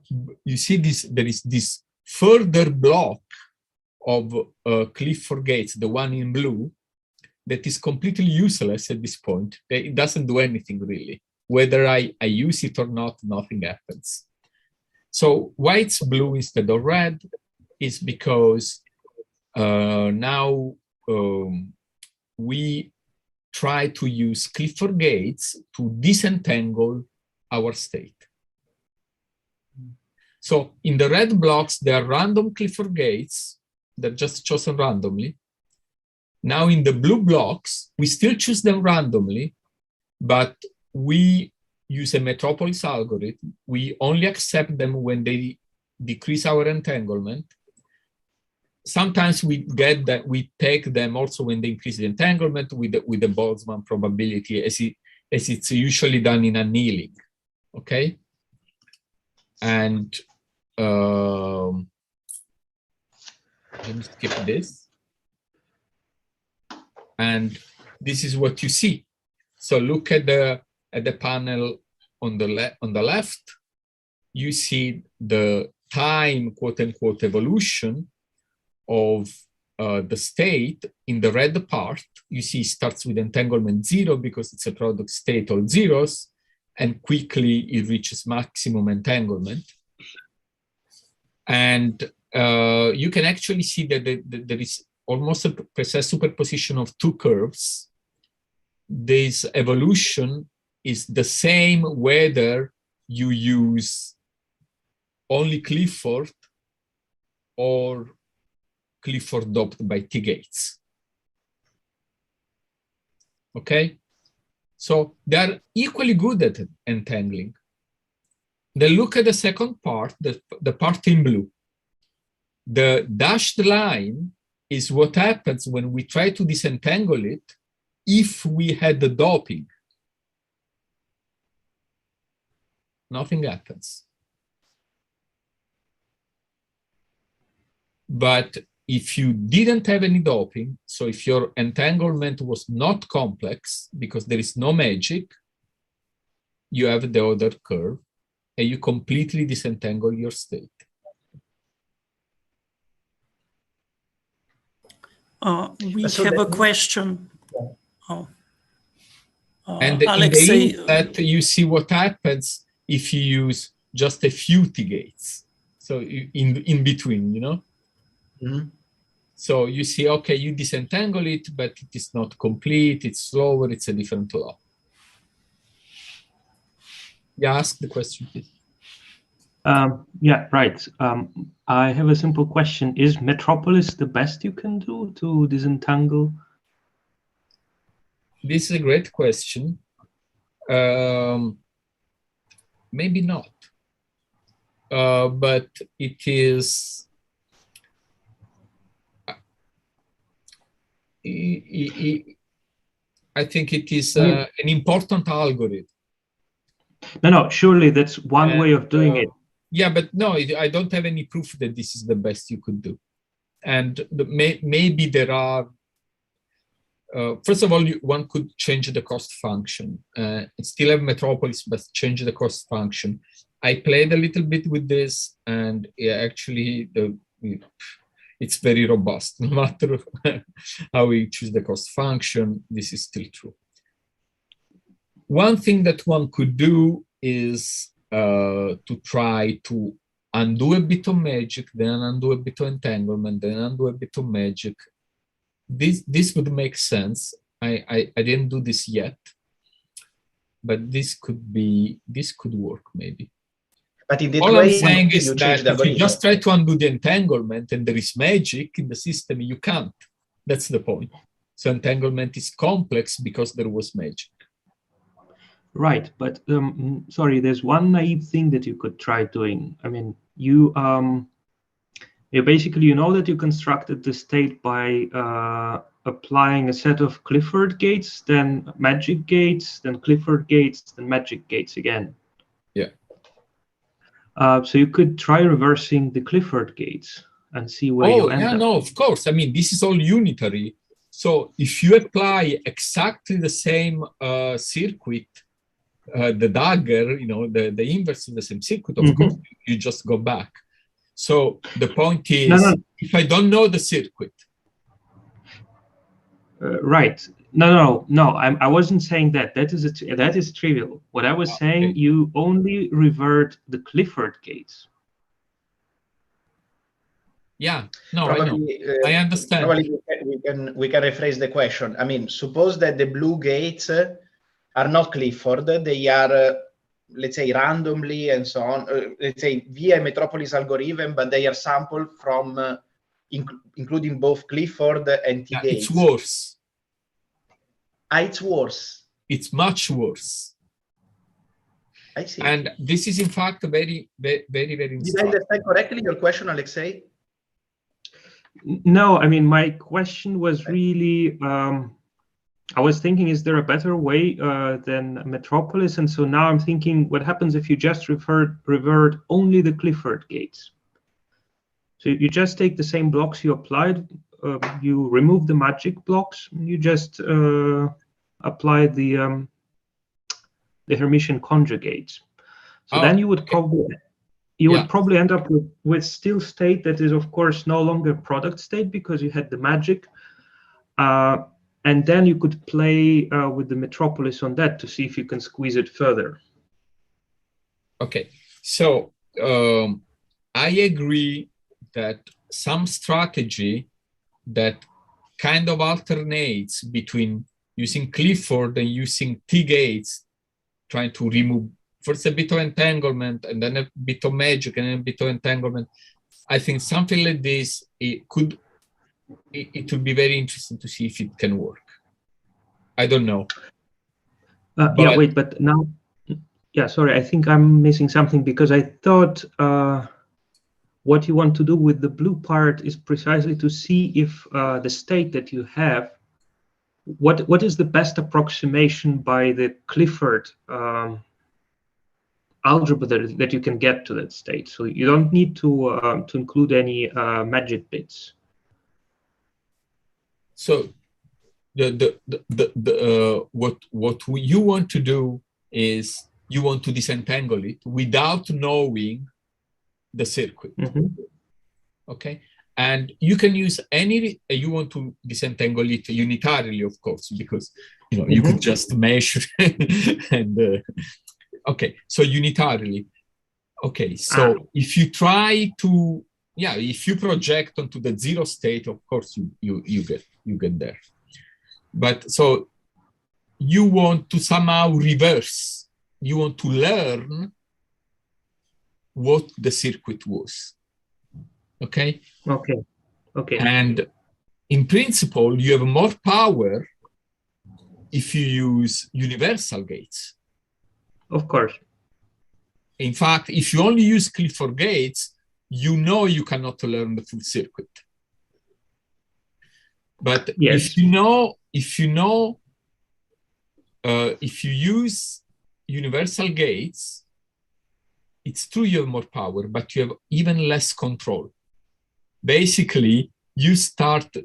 You see this, there is this further block of Clifford gates, the one in blue, that is completely useless at this point. It doesn't do anything really. Whether I use it or not, nothing happens. So why it's blue instead of red is because now we try to use Clifford gates to disentangle our state. So in the red blocks, there are random Clifford gates. They're just chosen randomly. Now in the blue blocks, we still choose them randomly, but we use a metropolis algorithm. We only accept them when they decrease our entanglement. Sometimes we get that we take them also when they increase the entanglement with the Boltzmann probability, as it's usually done in annealing. Okay, and let me skip this. And this is what you see. So look at the panel on the left. You see the time, quote unquote, evolution of the state in the red part. You see it starts with entanglement 0 because it's a product state of zeros, and quickly it reaches maximum entanglement. And you can actually see that there is almost a precise superposition of 2 curves. This evolution is the same whether you use only Clifford or Clifford doped by T gates. Okay? So they're equally good at entangling. Then look at the second part, the part in blue. The dashed line is what happens when we try to disentangle it if we had the doping. Nothing happens. But if you didn't have any doping, so if your entanglement was not complex because there is no magic, you have the other curve and you completely disentangle your state. We have a question. Oh. And Alexei, in the inset, you see what happens if you use just a few T gates. So in between, you know? Mm-hmm. So you see, okay, you disentangle it, but it is not complete, it's slower, it's a different law. Yeah, ask the question, please. Yeah, right. I have a simple question. Is Metropolis the best you can do to disentangle? This is a great question. Maybe not. But it is... I think it is an important algorithm. No, surely that's one way of doing it. Yeah, but no, I don't have any proof that this is the best you could do. And maybe there are, first of all, one could change the cost function. Still have Metropolis, but change the cost function. I played a little bit with this, and actually, it's very robust. No matter how we choose the cost function, this is still true. One thing that one could do is to try to undo a bit of magic, then undo a bit of entanglement, then undo a bit of magic. This would make sense. I didn't do this yet, but this could work maybe. But in that all way, I'm saying is that if you just try to undo the entanglement and there is magic in the system, you can't. That's the point. So entanglement is complex because there was magic. Right, but sorry, there's one naive thing that you could try doing. I mean, you basically, you know that you constructed the state by applying a set of Clifford gates, then magic gates, then Clifford gates, then magic gates again. Yeah. So you could try reversing the Clifford gates and see where you end up. No, of course. I mean, this is all unitary. So if you apply exactly the same circuit, the dagger, you know, the inverse of the same circuit, of course, you just go back. So the point is, if I don't know the circuit. Right. No. I wasn't saying that. That is trivial. What I was saying, you only revert the Clifford gates. Yeah. No, probably, I know. I understand. Probably we can rephrase the question. I mean, suppose that the blue gates are not Clifford. They are, let's say, randomly and so on. Let's say via Metropolis algorithm, but they are sampled from, including both Clifford and T gates. It's worse. It's worse. It's much worse. I see. And this is, in fact, very, very, very instructive. Did I understand correctly your question, Alexei? No, I mean, my question was really, I was thinking, is there a better way than Metropolis? And so now I'm thinking, what happens if you just revert only the Clifford gates? So you just take the same blocks you applied, you remove the magic blocks, you just apply the Hermitian conjugates. So then you would probably end up with still state that is, of course, no longer product state because you had the magic. And then you could play with the Metropolis on that to see if you can squeeze it further. Okay, so I agree that some strategy that kind of alternates between using Clifford and using T gates, trying to remove first a bit of entanglement and then a bit of magic and then a bit of entanglement. I think something like this, it would be very interesting to see if it can work. I don't know. But now, sorry, I think I'm missing something because I thought what you want to do with the blue part is precisely to see if the state that you have, what is the best approximation by the Clifford algebra that you can get to that state. So you don't need to include any magic bits. So what you want to do is you want to disentangle it without knowing the circuit. Okay, and you can use any. You want to disentangle it unitarily, of course, because you could just measure and okay. So unitarily. Okay, so if you try to, if you project onto the zero state, of course you get there. But so you want to somehow reverse. You want to learn what the circuit was. Okay. Okay. And in principle, you have more power if you use universal gates. Of course. In fact, if you only use Clifford gates, you cannot learn the full circuit. But if you use universal gates, it's true you have more power, but you have even less control. Basically, you start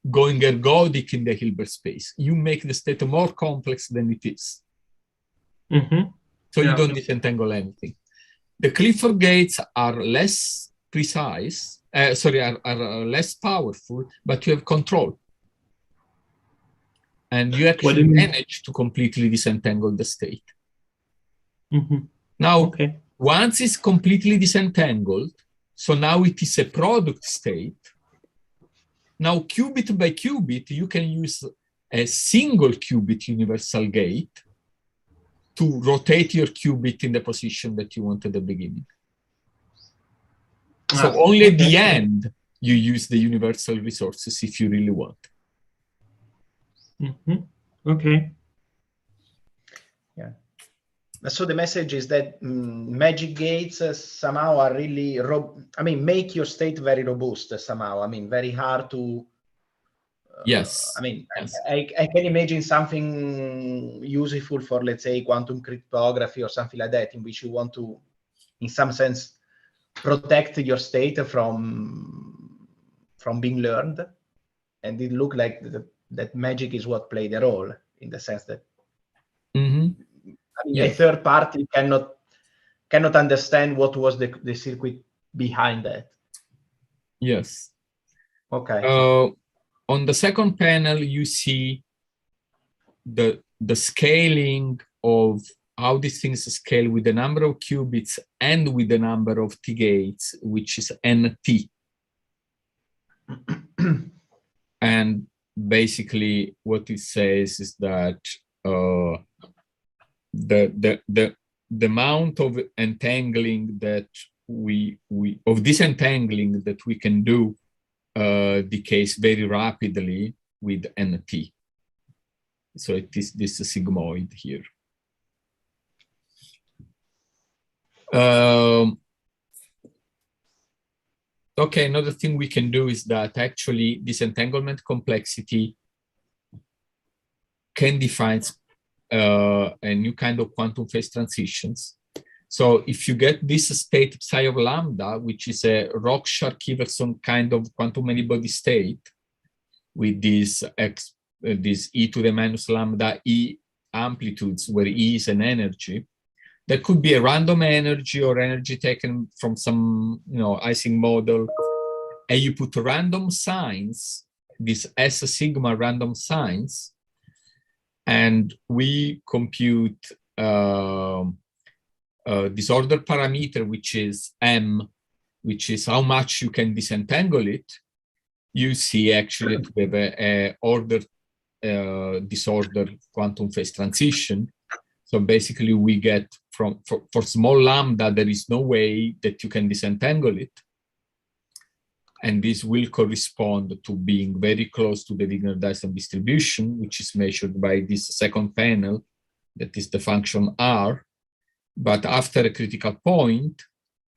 going ergodic in the Hilbert space. You make the state more complex than it is. So you don't disentangle anything. The Clifford gates are less precise, are less powerful, but you have control. And you actually manage to completely disentangle the state. Now, once it's completely disentangled, so now it is a product state. Now, qubit by qubit, you can use a single qubit universal gate to rotate your qubit in the position that you want at the beginning. So only at the end, you use the universal resources if you really want. Okay. Yeah. So the message is that magic gates somehow are really, make your state very robust somehow. Very hard to. Yes. Yes. I can imagine something useful for, let's say, quantum cryptography or something like that, in which you want to, in some sense, protect your state from being learned. And it looked like that magic is what played a role, in the sense that a third party cannot understand what was the circuit behind that. Yes. Okay. On the second panel, you see the scaling of how these things scale with the number of qubits and with the number of T gates, which is NT. And basically what it says is that the amount of entangling that of disentangling that we can do decays very rapidly with NT. So it is this sigmoid here. Okay, another thing we can do is that actually disentanglement complexity can define a new kind of quantum phase transitions. So if you get this state psi of lambda, which is a Rock-Shark-Iverson kind of quantum many-body state with this e to the minus lambda e amplitudes, where e is an energy, that could be a random energy or energy taken from some Ising model, and you put random signs, this S sigma random signs, and we compute disorder parameter, which is M, which is how much you can disentangle it. You see actually that we have a ordered disorder quantum phase transition. So basically we get for small lambda, there is no way that you can disentangle it. And this will correspond to being very close to the Wigner-Dyson distribution, which is measured by this second panel, that is the function R. But after a critical point,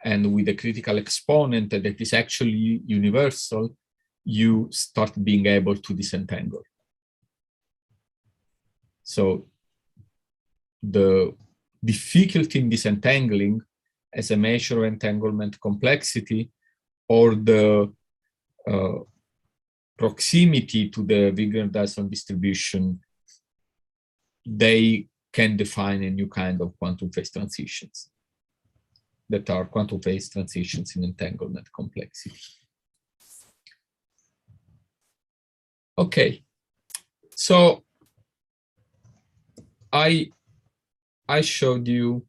and with a critical exponent that is actually universal, you start being able to disentangle. So the difficulty in disentangling as a measure of entanglement complexity, or the proximity to the Wigner-Dyson distribution, they can define a new kind of quantum phase transitions that are quantum phase transitions in entanglement complexity. Okay, so I showed you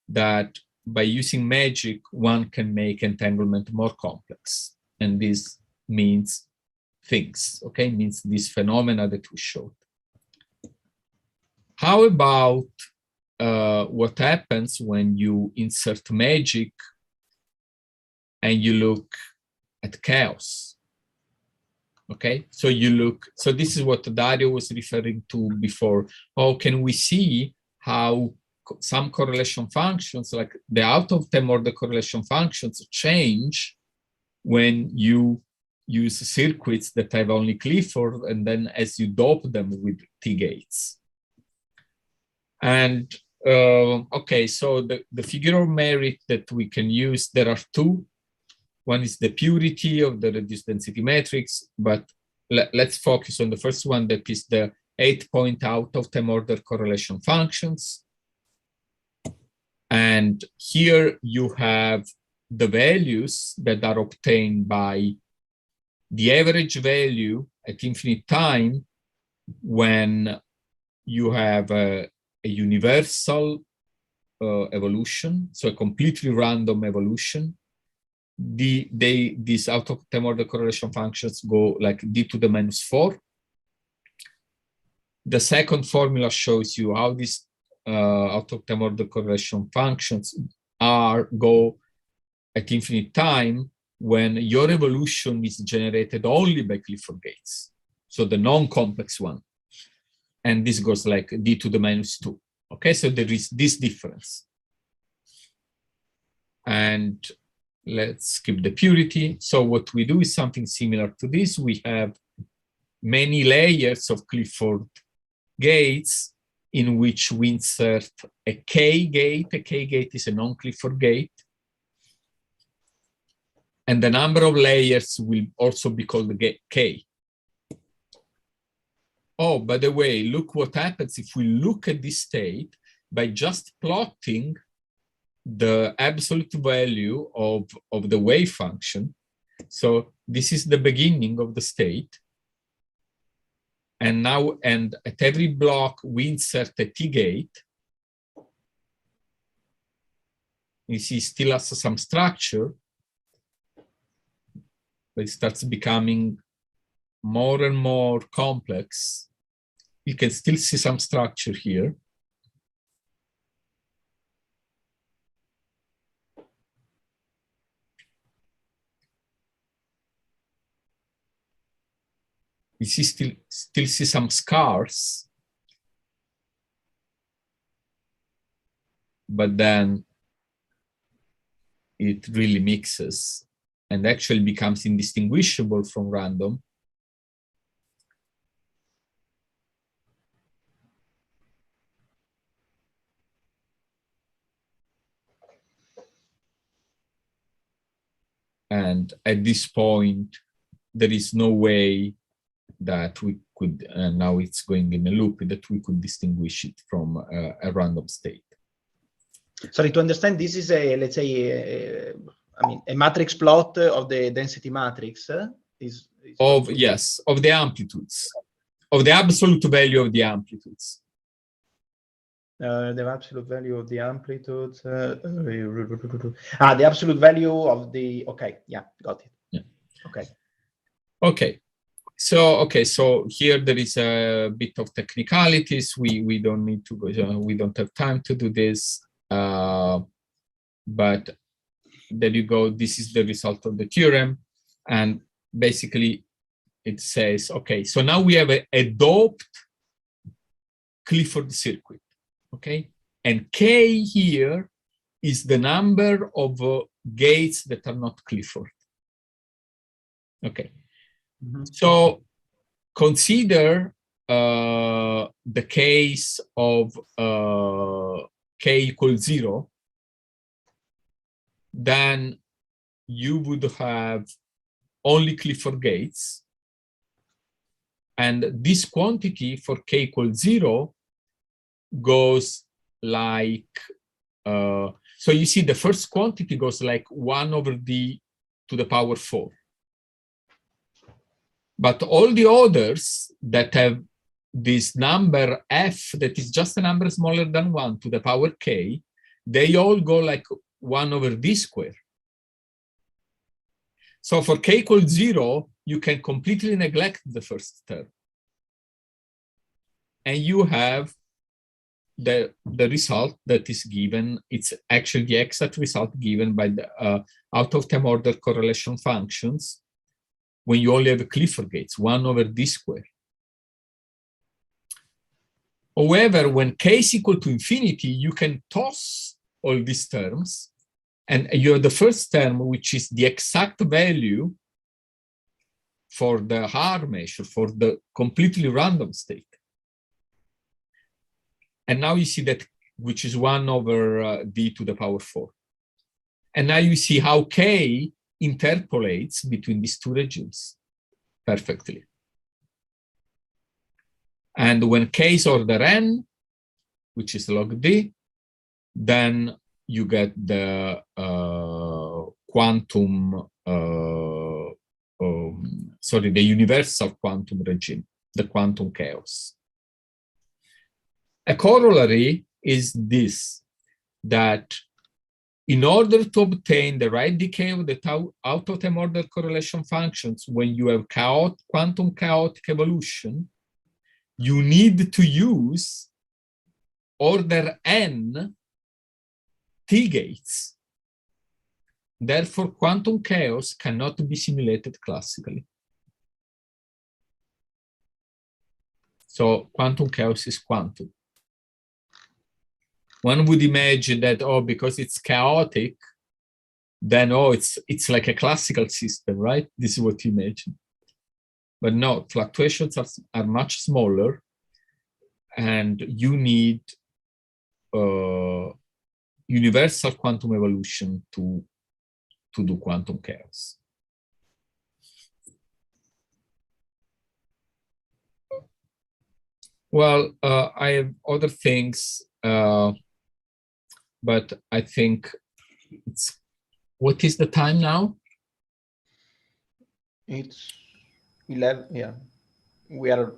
that by using magic, one can make entanglement more complex. And this means things, okay? Means these phenomena that we showed. How about what happens when you insert magic and you look at chaos? Okay, so you look, so this is what Dario was referring to before. Oh, can we see how some correlation functions, like the out-of-time order correlation functions, change when you use circuits that have only Clifford, and then as you dope them with T-gates. And okay, so the figure of merit that we can use, there are two. One is the purity of the reduced density matrix, but let's focus on the first one, that is the 8-point out-of-time order correlation functions. And here you have the values that are obtained by the average value at infinite time when you have a universal evolution, so a completely random evolution. These out-of-time order correlation functions go like d to the -4. The second formula shows you how these out-of-time order correlation functions go at infinite time when your evolution is generated only by Clifford gates, so the non-complex one. And this goes like d to the -2. Okay, so there is this difference. And let's skip the purity. So what we do is something similar to this. We have many layers of Clifford gates in which we insert a K gate. A K gate is a non-Clifford gate. And the number of layers will also be called K. Oh, by the way, look what happens if we look at this state by just plotting the absolute value of the wave function. So this is the beginning of the state. And now, and at every block, we insert a T gate. You see, still has some structure, but it starts becoming more and more complex. You can still see some structure here. You see still see some scars, but then it really mixes and actually becomes indistinguishable from random. And at this point, there is no way that we could, now it's going in a loop, that we could distinguish it from a random state. Sorry, to understand, this is a, let's say, I mean, a matrix plot of the density matrix. Yes, of the amplitudes, of the absolute value of the amplitudes. The absolute value of the amplitudes. The absolute value of the. Okay, yeah, got it. Yeah. Okay. Okay. So here there is a bit of technicalities. We don't need to go. We don't have time to do this. But there you go. This is the result of the theorem, and basically it says, okay, so now we have a doped Clifford circuit. Okay, and K here is the number of gates that are not Clifford. Okay, so consider the case of k equals 0, then you would have only Clifford gates. And this quantity for k equals 0 goes like, so you see the first quantity goes like 1 over d to the power 4. But all the others that have this number f that is just a number smaller than 1 to the power k, they all go like 1 over d squared. So for k equals 0, you can completely neglect the first term. And you have the result that is given. It's actually the exact result given by the out of time order correlation functions when you only have Clifford gates, 1 over d squared. However, when k is equal to infinity, you can toss all these terms, and you have the first term, which is the exact value for the R measure, for the completely random state. And now you see that, which is 1 over d to the power 4. And now you see how k interpolates between these two regimes perfectly. And when k is order n, which is log d, then you get the the universal quantum regime, the quantum chaos. A corollary is this, that in order to obtain the right decay of the out of time order correlation functions when you have quantum chaotic evolution, you need to use order n T-gates. Therefore, quantum chaos cannot be simulated classically. So quantum chaos is quantum. One would imagine that, oh, because it's chaotic, then, oh, it's like a classical system, right? This is what you imagine. But no, fluctuations are much smaller, and you need universal quantum evolution to do quantum chaos. Well, I have other things, but I think what is the time now? It's 11, yeah. We are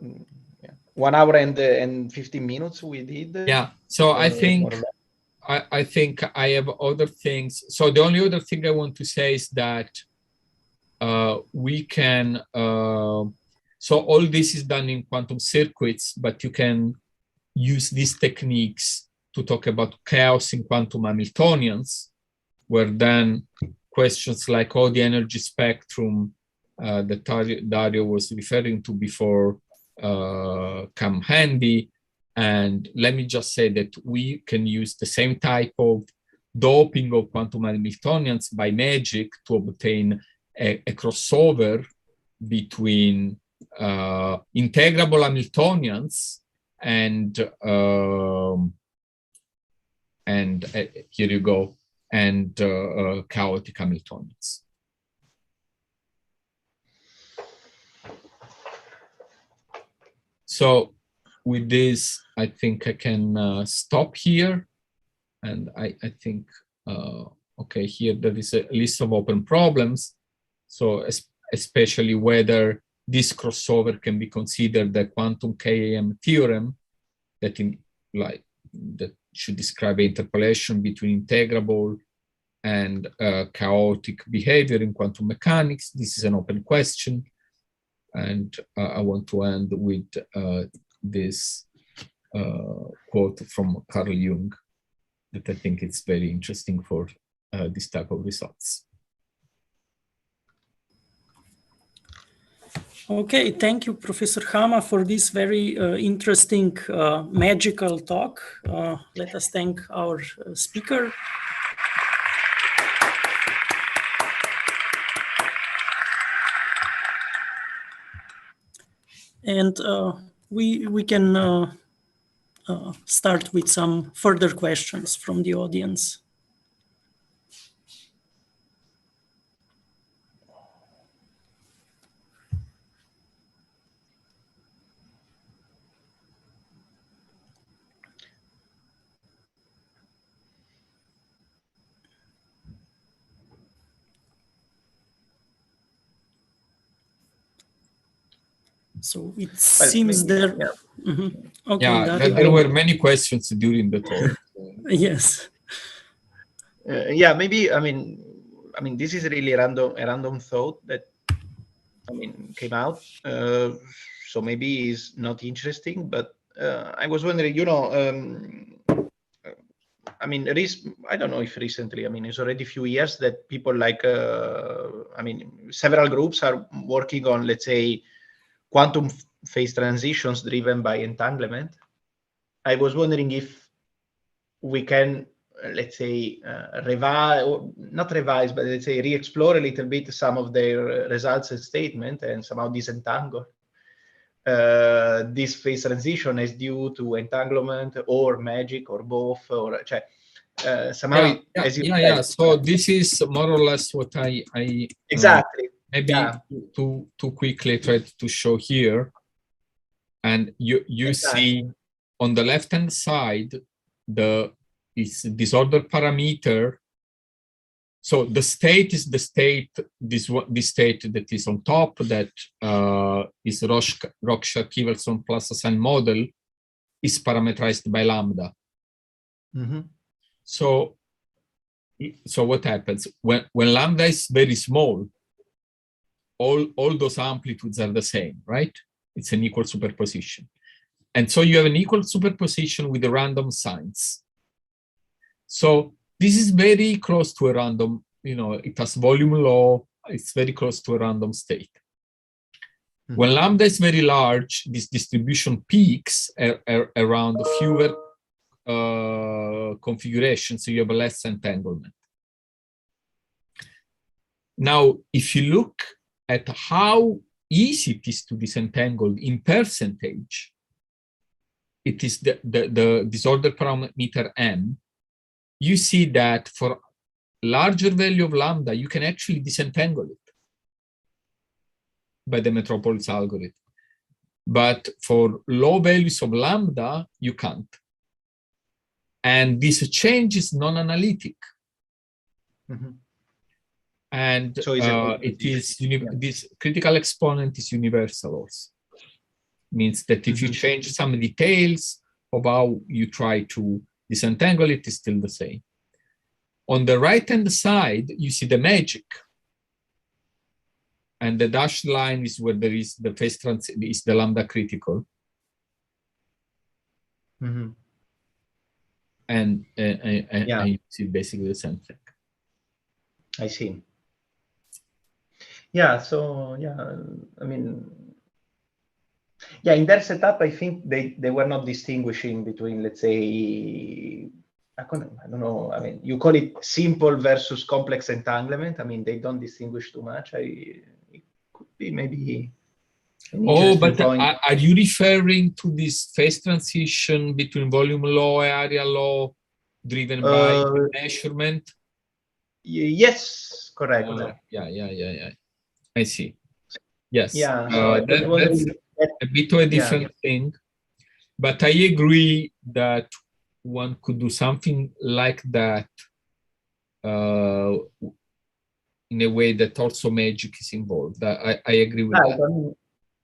1 hour and 15 minutes we did. Yeah, so I think I have other things. So the only other thing I want to say is that we can, so all this is done in quantum circuits, but you can use these techniques to talk about chaos in quantum Hamiltonians, where then questions like, oh, the energy spectrum that Dario was referring to before come handy. And let me just say that we can use the same type of doping of quantum Hamiltonians by magic to obtain a crossover between integrable Hamiltonians and here you go, and chaotic Hamiltonians. So with this, I think I can stop here. And I think, okay, here there is a list of open problems. So especially whether this crossover can be considered the quantum KAM theorem that should describe interpolation between integrable and chaotic behavior in quantum mechanics. This is an open question. And I want to end with this quote from Carl Jung that I think it's very interesting for this type of results. Okay, thank you, Professor Hamma, for this very interesting magical talk. Let us thank our speaker. And we can start with some further questions from the audience. So it seems maybe, there. yeah. Okay, Yeah, Dario. there were many questions during the talk. Yes. Yeah, maybe. I mean, this is really a random thought that came out. So maybe it's not interesting, but I was wondering, I don't know if recently, it's already a few years that people like, several groups are working on, let's say, quantum phase transitions driven by entanglement. I was wondering if we can, let's say, not revise, but let's say re-explore a little bit some of their results and statement and somehow disentangle this phase transition is due to entanglement or magic or both, or somehow. So this is more or less what I exactly maybe too quickly tried to show here. And you exactly. see on the left hand side is disorder parameter. So the state is the state, this state that is on top, that is Rorschach-Iverson plus assign model, is parameterized by lambda. Mm-hmm. So what happens when lambda is very small? All those amplitudes are the same, right? It's an equal superposition, and so you have an equal superposition with the random signs. So this is very close to a random, it has volume law, it's very close to a random state. Mm-hmm. When lambda is very large, this distribution peaks around fewer configurations, so you have less entanglement. Now, if you look at how easy it is to disentangle in percentage, it is the disorder parameter m. You see that for larger value of lambda, you can actually disentangle it by the Metropolis algorithm. But for low values of lambda, you can't. And this change is non-analytic. Mm-hmm. And so this critical exponent is universal also. Means that if you change some details of how you try to disentangle it, is still the same. On the right-hand side, you see the magic. And the dashed line is where there is the phase transition, is the lambda critical. Mm-hmm. And you see basically the same thing. I see. Yeah, so, in their setup, I think they were not distinguishing between, let's say, I don't know, you call it simple versus complex entanglement. They don't distinguish too much. It could be maybe an interesting point. Are you referring to this phase transition between volume law and area law driven by measurement? Yes, correct. Yeah. I see. Yes. Yeah. That's a bit of a different thing. But I agree that one could do something like that in a way that also magic is involved. I agree with that.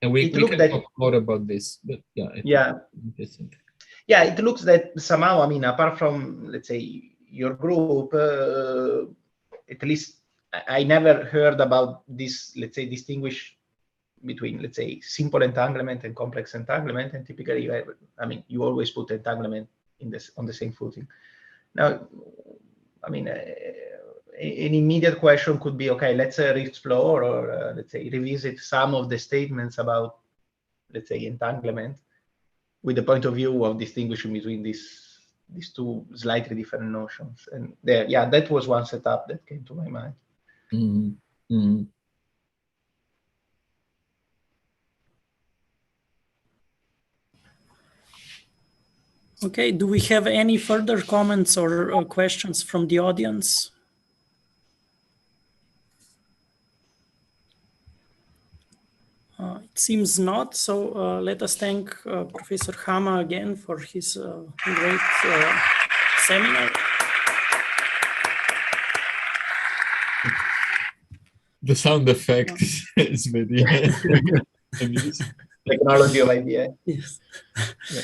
And we can talk more about this. But interesting. Yeah, it looks that somehow, apart from, let's say, your group, at least I never heard about this, let's say, distinguish between, let's say, simple entanglement and complex entanglement. And typically, you always put entanglement on the same footing. Now, an immediate question could be, okay, let's re-explore or let's say revisit some of the statements about, let's say, entanglement with the point of view of distinguishing between these two slightly different notions. And that was one setup that came to my mind. Mm-hmm. Mm-hmm. Okay, do we have any further comments or questions from the audience? It seems not, so let us thank Professor Hamma again for his great seminar. The sound effect is very amusing. Technology of IBS. Yes. Yeah.